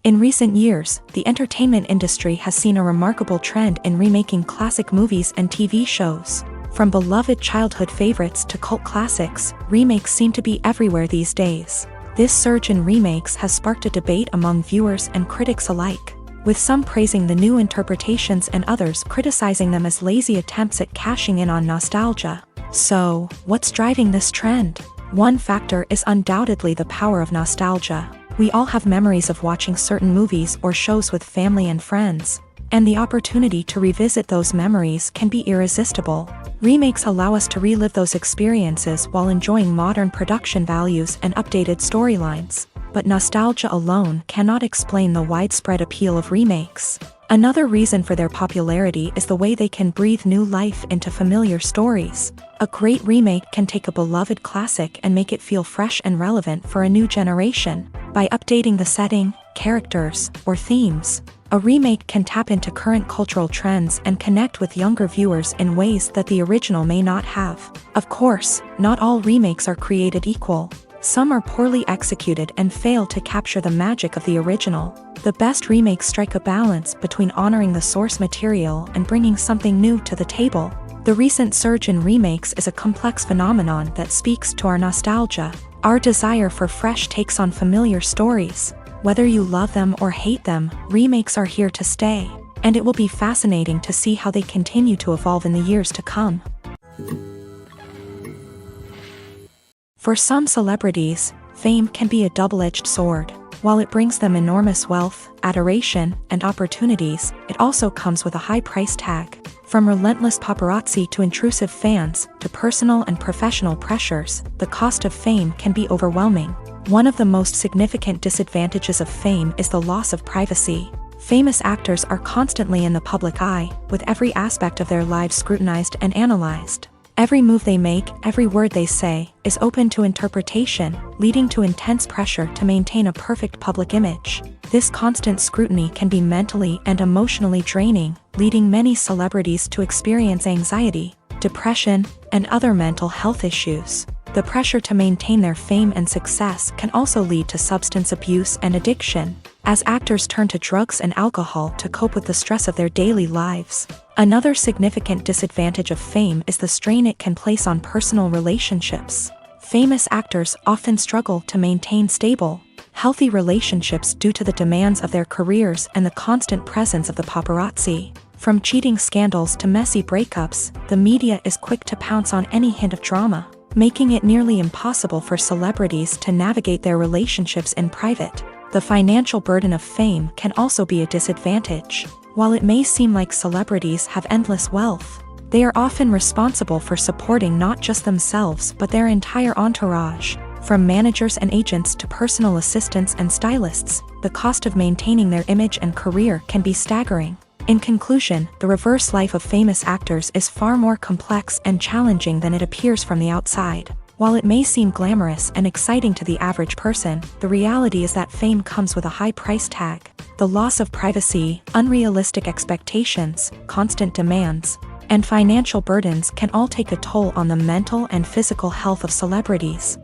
In recent years, the entertainment industry has seen a remarkable trend in remaking classic movies and TV shows. From beloved childhood favorites to cult classics, remakes seem to be everywhere these days. This surge in remakes has sparked a debate among viewers and critics alike, with some praising the new interpretations and others criticizing them as lazy attempts at cashing in on nostalgia. So, what's driving this trend? One factor is undoubtedly the power of nostalgia. We all have memories of watching certain movies or shows with family and friends, and the opportunity to revisit those memories can be irresistible. Remakes allow us to relive those experiences while enjoying modern production values and updated storylines. But nostalgia alone cannot explain the widespread appeal of remakes. Another reason for their popularity is the way they can breathe new life into familiar stories. A great remake can take a beloved classic and make it feel fresh and relevant for a new generation. By updating the setting, characters, or themes, a remake can tap into current cultural trends and connect with younger viewers in ways that the original may not have. Of course, not all remakes are created equal. Some are poorly executed and fail to capture the magic of the original. The best remakes strike a balance between honoring the source material and bringing something new to the table. The recent surge in remakes is a complex phenomenon that speaks to our nostalgia, our desire for fresh takes on familiar stories. Whether you love them or hate them, remakes are here to stay. and it will be fascinating to see how they continue to evolve in the years to come. For some celebrities, fame can be a double-edged sword. While it brings them enormous wealth, adoration, and opportunities, it also comes with a high price tag. From relentless paparazzi to intrusive fans, to personal and professional pressures, the cost of fame can be overwhelming. One of the most significant disadvantages of fame is the loss of privacy. Famous actors are constantly in the public eye, with every aspect of their lives scrutinized and analyzed. Every move they make, every word they say, is open to interpretation, leading to intense pressure to maintain a perfect public image. This constant scrutiny can be mentally and emotionally draining, leading many celebrities to experience anxiety, depression, and other mental health issues. The pressure to maintain their fame and success can also lead to substance abuse and addiction, as actors turn to drugs and alcohol to cope with the stress of their daily lives. Another significant disadvantage of fame is the strain it can place on personal relationships. Famous actors often struggle to maintain stable, healthy relationships due to the demands of their careers and the constant presence of the paparazzi. From cheating scandals to messy breakups, the media is quick to pounce on any hint of drama, making it nearly impossible for celebrities to navigate their relationships in private. The financial burden of fame can also be a disadvantage. While it may seem like celebrities have endless wealth, they are often responsible for supporting not just themselves but their entire entourage. From managers and agents to personal assistants and stylists, the cost of maintaining their image and career can be staggering. In conclusion, the reverse life of famous actors is far more complex and challenging than it appears from the outside. While it may seem glamorous and exciting to the average person, the reality is that fame comes with a high price tag. The loss of privacy, unrealistic expectations, constant demands, and financial burdens can all take a toll on the mental and physical health of celebrities.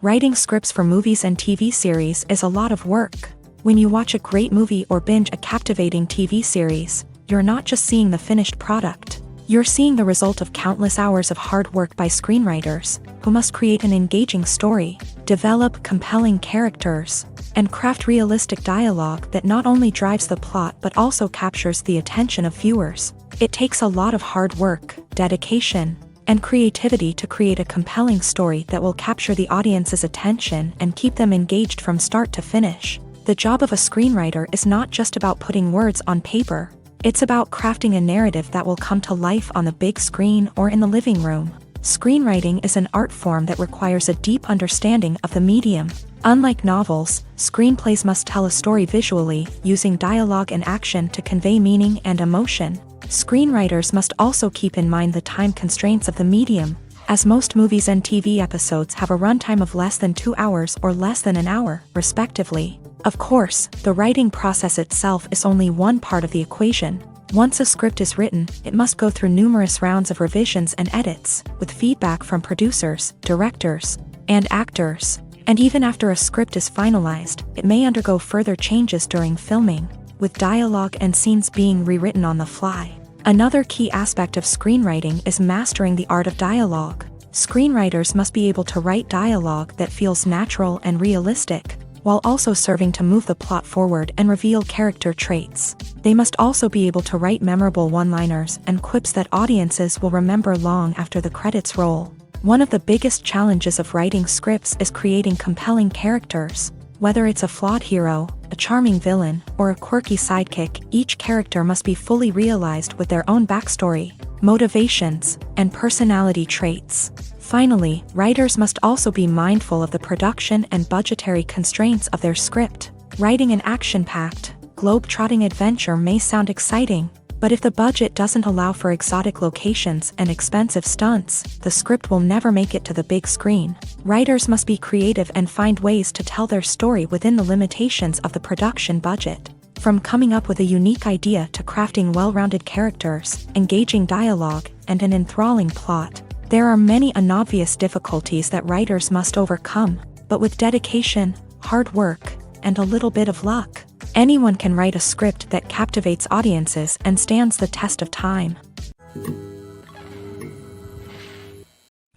Writing scripts for movies and TV series is a lot of work. When you watch a great movie or binge a captivating TV series, you're not just seeing the finished product. You're seeing the result of countless hours of hard work by screenwriters, who must create an engaging story, develop compelling characters, and craft realistic dialogue that not only drives the plot but also captures the attention of viewers. It takes a lot of hard work, dedication, and creativity to create a compelling story that will capture the audience's attention and keep them engaged from start to finish. The job of a screenwriter is not just about putting words on paper. It's about crafting a narrative that will come to life on the big screen or in the living room. Screenwriting is an art form that requires a deep understanding of the medium. Unlike novels, screenplays must tell a story visually, using dialogue and action to convey meaning and emotion. Screenwriters must also keep in mind the time constraints of the medium, as most movies and TV episodes have a runtime of less than 2 hours or less than an hour, respectively. Of course, the writing process itself is only one part of the equation. Once a script is written, it must go through numerous rounds of revisions and edits, with feedback from producers, directors, and actors. And even after a script is finalized, it may undergo further changes during filming, with dialogue and scenes being rewritten on the fly. Another key aspect of screenwriting is mastering the art of dialogue. Screenwriters must be able to write dialogue that feels natural and realistic, while also serving to move the plot forward and reveal character traits. They must also be able to write memorable one-liners and quips that audiences will remember long after the credits roll. One of the biggest challenges of writing scripts is creating compelling characters. Whether it's a flawed hero, a charming villain, or a quirky sidekick, each character must be fully realized with their own backstory, motivations, and personality traits. Finally, writers must also be mindful of the production and budgetary constraints of their script. Writing an action-packed, globe-trotting adventure may sound exciting, but if the budget doesn't allow for exotic locations and expensive stunts, the script will never make it to the big screen. Writers must be creative and find ways to tell their story within the limitations of the production budget. From coming up with a unique idea to crafting well-rounded characters, engaging dialogue, and an enthralling plot, there are many unobvious difficulties that writers must overcome, but with dedication, hard work, and a little bit of luck, anyone can write a script that captivates audiences and stands the test of time.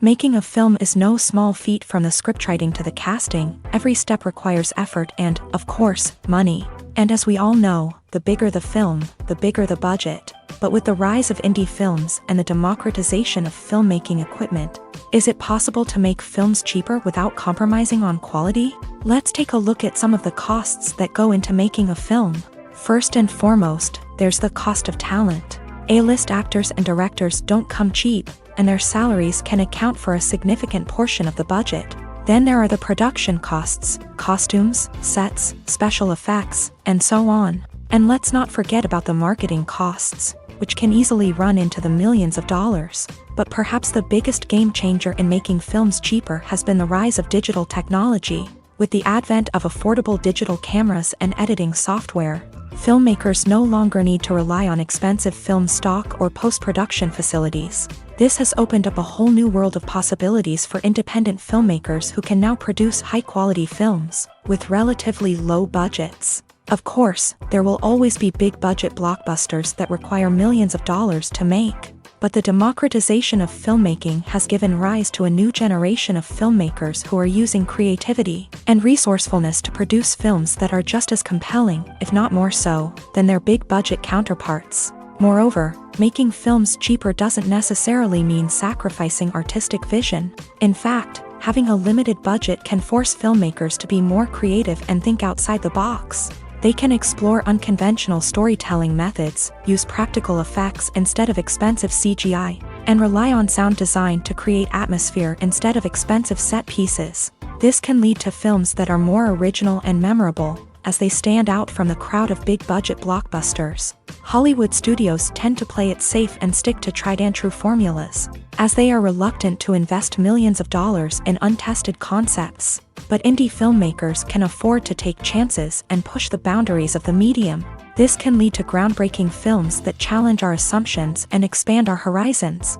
Making a film is no small feat. From the scriptwriting to the casting, every step requires effort and, of course, money. And as we all know, the bigger the film, the bigger the budget. But with the rise of indie films and the democratization of filmmaking equipment, is it possible to make films cheaper without compromising on quality? Let's take a look at some of the costs that go into making a film. First and foremost, there's the cost of talent. A-list actors and directors don't come cheap, and their salaries can account for a significant portion of the budget. Then there are the production costs, costumes, sets, special effects, and so on. And let's not forget about the marketing costs, which can easily run into the millions of dollars. But perhaps the biggest game changer in making films cheaper has been the rise of digital technology. With the advent of affordable digital cameras and editing software, filmmakers no longer need to rely on expensive film stock or post-production facilities. This has opened up a whole new world of possibilities for independent filmmakers who can now produce high-quality films with relatively low budgets. Of course, there will always be big-budget blockbusters that require millions of dollars to make. But the democratization of filmmaking has given rise to a new generation of filmmakers who are using creativity and resourcefulness to produce films that are just as compelling, if not more so, than their big-budget counterparts. Moreover, making films cheaper doesn't necessarily mean sacrificing artistic vision. In fact, having a limited budget can force filmmakers to be more creative and think outside the box. They can explore unconventional storytelling methods, use practical effects instead of expensive CGI, and rely on sound design to create atmosphere instead of expensive set pieces. This can lead to films that are more original and memorable, as they stand out from the crowd of big-budget blockbusters. Hollywood studios tend to play it safe and stick to tried-and-true formulas, as they are reluctant to invest millions of dollars in untested concepts. But indie filmmakers can afford to take chances and push the boundaries of the medium. This can lead to groundbreaking films that challenge our assumptions and expand our horizons.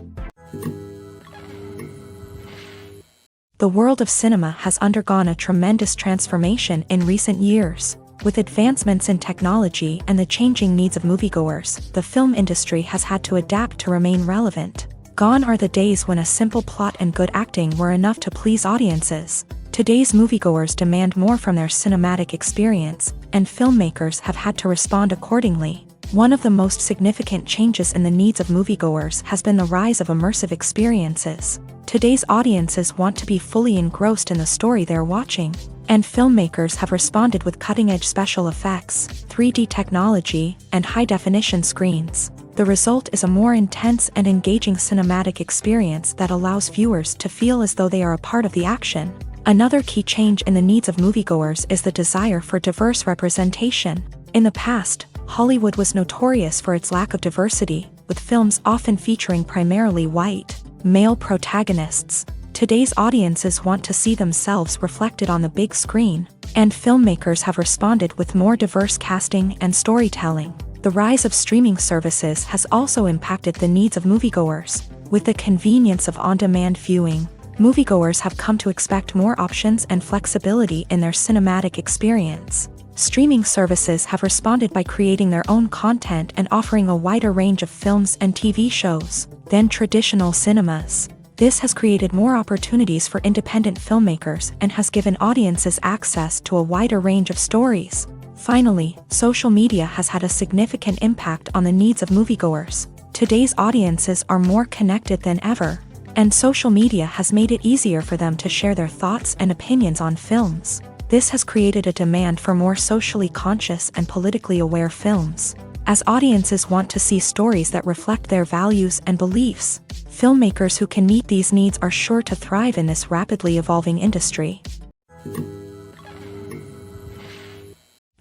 The world of cinema has undergone a tremendous transformation in recent years. With advancements in technology and the changing needs of moviegoers, the film industry has had to adapt to remain relevant. Gone are the days when a simple plot and good acting were enough to please audiences. Today's moviegoers demand more from their cinematic experience, and filmmakers have had to respond accordingly. One of the most significant changes in the needs of moviegoers has been the rise of immersive experiences. Today's audiences want to be fully engrossed in the story they're watching, and filmmakers have responded with cutting-edge special effects, 3D technology, and high-definition screens. The result is a more intense and engaging cinematic experience that allows viewers to feel as though they are a part of the action. Another key change in the needs of moviegoers is the desire for diverse representation. In the past, Hollywood was notorious for its lack of diversity, with films often featuring primarily white, male protagonists. Today's audiences want to see themselves reflected on the big screen, and filmmakers have responded with more diverse casting and storytelling. The rise of streaming services has also impacted the needs of moviegoers. With the convenience of on-demand viewing, moviegoers have come to expect more options and flexibility in their cinematic experience. Streaming services have responded by creating their own content and offering a wider range of films and TV shows than traditional cinemas. This has created more opportunities for independent filmmakers and has given audiences access to a wider range of stories. Finally, social media has had a significant impact on the needs of moviegoers. Today's audiences are more connected than ever, and social media has made it easier for them to share their thoughts and opinions on films. This has created a demand for more socially conscious and politically aware films. As audiences want to see stories that reflect their values and beliefs, filmmakers who can meet these needs are sure to thrive in this rapidly evolving industry.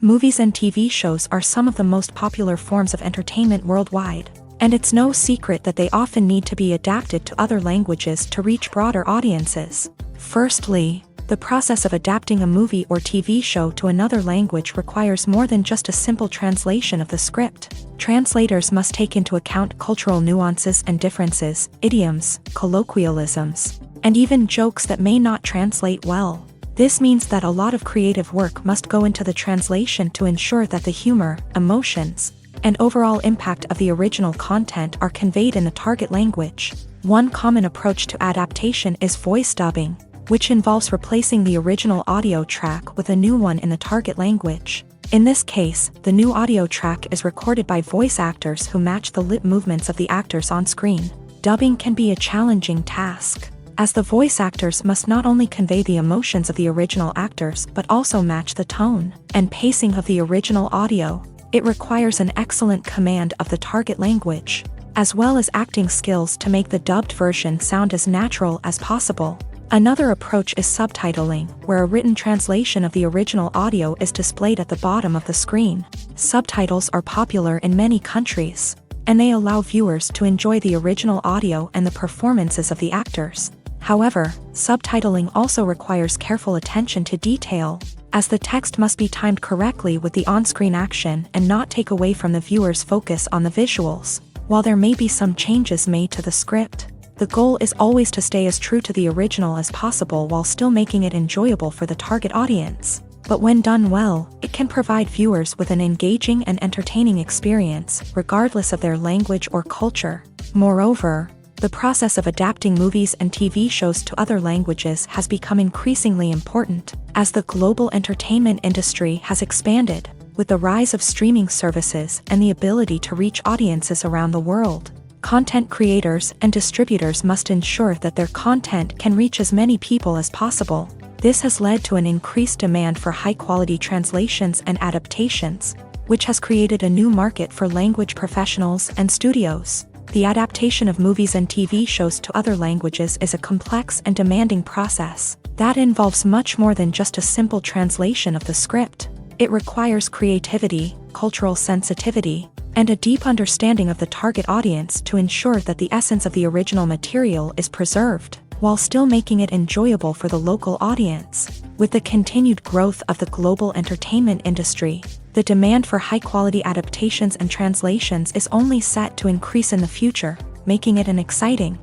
Movies and TV shows are some of the most popular forms of entertainment worldwide, and it's no secret that they often need to be adapted to other languages to reach broader audiences. Firstly, the process of adapting a movie or TV show to another language requires more than just a simple translation of the script. Translators must take into account cultural nuances and differences, idioms, colloquialisms, and even jokes that may not translate well. This means that a lot of creative work must go into the translation to ensure that the humor, emotions, and overall impact of the original content are conveyed in the target language. One common approach to adaptation is voice dubbing, which involves replacing the original audio track with a new one in the target language. In this case, the new audio track is recorded by voice actors who match the lip movements of the actors on screen. Dubbing can be a challenging task, as the voice actors must not only convey the emotions of the original actors but also match the tone and pacing of the original audio. It requires an excellent command of the target language, as well as acting skills to make the dubbed version sound as natural as possible. Another approach is subtitling, where a written translation of the original audio is displayed at the bottom of the screen. Subtitles are popular in many countries, and they allow viewers to enjoy the original audio and the performances of the actors. However, subtitling also requires careful attention to detail, as the text must be timed correctly with the on-screen action and not take away from the viewer's focus on the visuals. While there may be some changes made to the script, the goal is always to stay as true to the original as possible while still making it enjoyable for the target audience. But when done well, it can provide viewers with an engaging and entertaining experience, regardless of their language or culture. Moreover, the process of adapting movies and TV shows to other languages has become increasingly important, as the global entertainment industry has expanded, with the rise of streaming services and the ability to reach audiences around the world. Content creators and distributors must ensure that their content can reach as many people as possible. This has led to an increased demand for high-quality translations and adaptations, which has created a new market for language professionals and studios. The adaptation of movies and TV shows to other languages is a complex and demanding process that involves much more than just a simple translation of the script. It requires creativity, cultural sensitivity, and a deep understanding of the target audience to ensure that the essence of the original material is preserved, while still making it enjoyable for the local audience. With the continued growth of the global entertainment industry, the demand for high-quality adaptations and translations is only set to increase in the future, making it an exciting.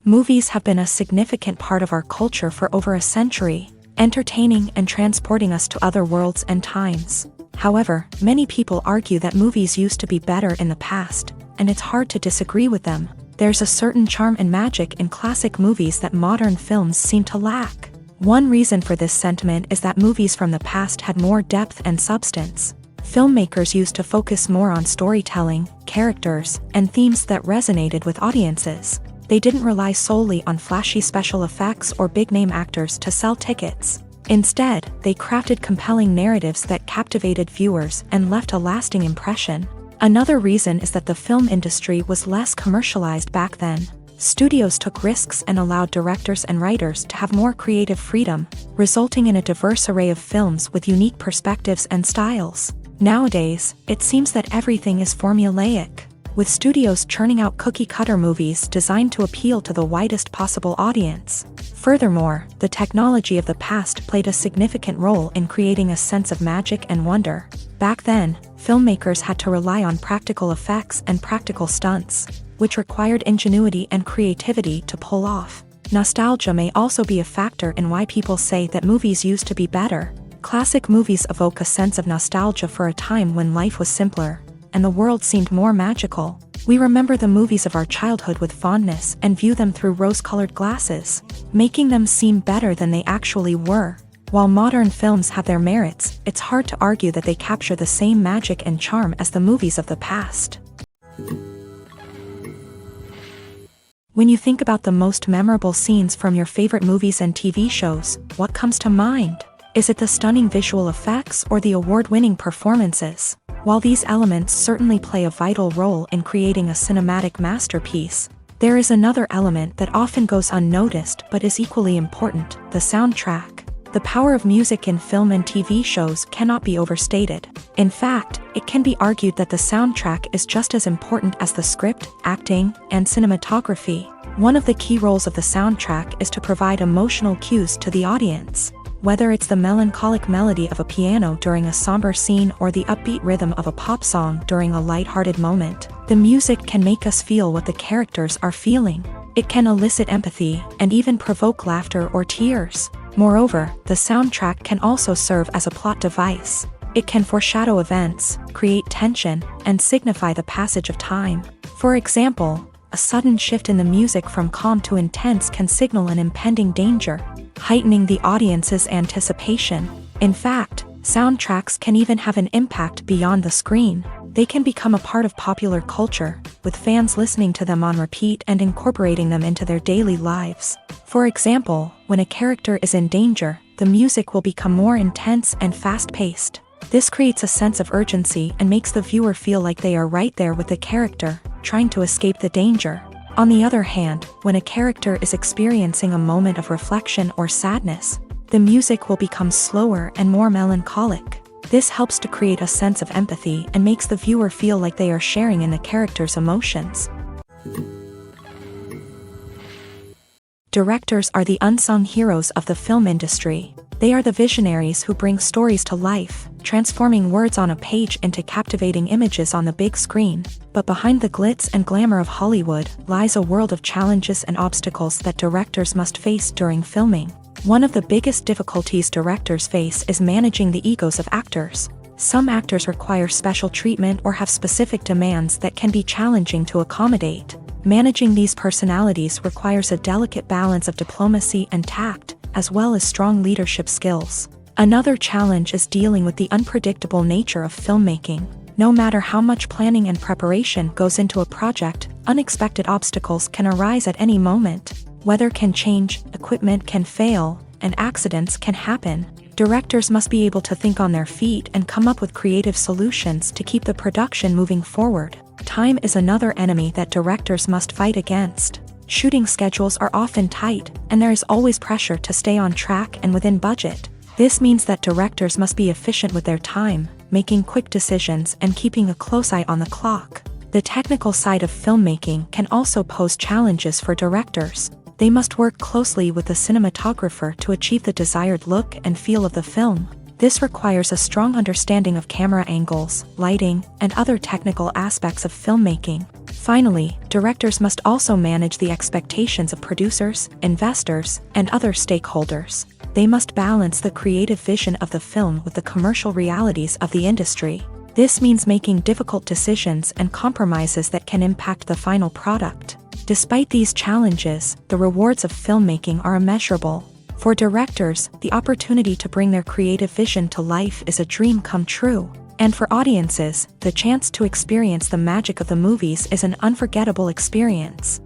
Movies have been a significant part of our culture for over a century, entertaining and transporting us to other worlds and times. However, many people argue that movies used to be better in the past, and it's hard to disagree with them. There's a certain charm and magic in classic movies that modern films seem to lack. One reason for this sentiment is that movies from the past had more depth and substance. Filmmakers used to focus more on storytelling, characters, and themes that resonated with audiences. They didn't rely solely on flashy special effects or big-name actors to sell tickets. Instead, they crafted compelling narratives that captivated viewers and left a lasting impression. Another reason is that the film industry was less commercialized back then. Studios took risks and allowed directors and writers to have more creative freedom, resulting in a diverse array of films with unique perspectives and styles. Nowadays, it seems that everything is formulaic, with studios churning out cookie-cutter movies designed to appeal to the widest possible audience. Furthermore, the technology of the past played a significant role in creating a sense of magic and wonder. Back then, filmmakers had to rely on practical effects and practical stunts, which required ingenuity and creativity to pull off. Nostalgia may also be a factor in why people say that movies used to be better. Classic movies evoke a sense of nostalgia for a time when life was simpler, and the world seemed more magical. We remember the movies of our childhood with fondness and view them through rose-colored glasses, making them seem better than they actually were. While modern films have their merits, it's hard to argue that they capture the same magic and charm as the movies of the past. When you think about the most memorable scenes from your favorite movies and TV shows, what comes to mind? Is it the stunning visual effects or the award-winning performances? While these elements certainly play a vital role in creating a cinematic masterpiece, there is another element that often goes unnoticed but is equally important: the soundtrack. The power of music in film and TV shows cannot be overstated. In fact, it can be argued that the soundtrack is just as important as the script, acting, and cinematography. One of the key roles of the soundtrack is to provide emotional cues to the audience. Whether it's the melancholic melody of a piano during a somber scene or the upbeat rhythm of a pop song during a lighthearted moment, the music can make us feel what the characters are feeling. It can elicit empathy and even provoke laughter or tears. Moreover, the soundtrack can also serve as a plot device. It can foreshadow events, create tension, and signify the passage of time. For example, a sudden shift in the music from calm to intense can signal an impending danger, heightening the audience's anticipation. In fact, soundtracks can even have an impact beyond the screen. They can become a part of popular culture, with fans listening to them on repeat and incorporating them into their daily lives. For example, when a character is in danger, the music will become more intense and fast-paced. This creates a sense of urgency and makes the viewer feel like they are right there with the character, trying to escape the danger. On the other hand, when a character is experiencing a moment of reflection or sadness, the music will become slower and more melancholic. This helps to create a sense of empathy and makes the viewer feel like they are sharing in the character's emotions. Directors are the unsung heroes of the film industry. They are the visionaries who bring stories to life, transforming words on a page into captivating images on the big screen. But behind the glitz and glamour of Hollywood lies a world of challenges and obstacles that directors must face during filming. One of the biggest difficulties directors face is managing the egos of actors. Some actors require special treatment or have specific demands that can be challenging to accommodate. Managing these personalities requires a delicate balance of diplomacy and tact, as well as strong leadership skills. Another challenge is dealing with the unpredictable nature of filmmaking. No matter how much planning and preparation goes into a project, unexpected obstacles can arise at any moment. Weather can change, equipment can fail, and accidents can happen. Directors must be able to think on their feet and come up with creative solutions to keep the production moving forward. Time is another enemy that directors must fight against. Shooting schedules are often tight, and there is always pressure to stay on track and within budget. This means that directors must be efficient with their time, making quick decisions and keeping a close eye on the clock. The technical side of filmmaking can also pose challenges for directors. They must work closely with the cinematographer to achieve the desired look and feel of the film. This requires a strong understanding of camera angles, lighting, and other technical aspects of filmmaking. Finally, directors must also manage the expectations of producers, investors, and other stakeholders. They must balance the creative vision of the film with the commercial realities of the industry. This means making difficult decisions and compromises that can impact the final product. Despite these challenges, the rewards of filmmaking are immeasurable. For directors, the opportunity to bring their creative vision to life is a dream come true. And for audiences, the chance to experience the magic of the movies is an unforgettable experience.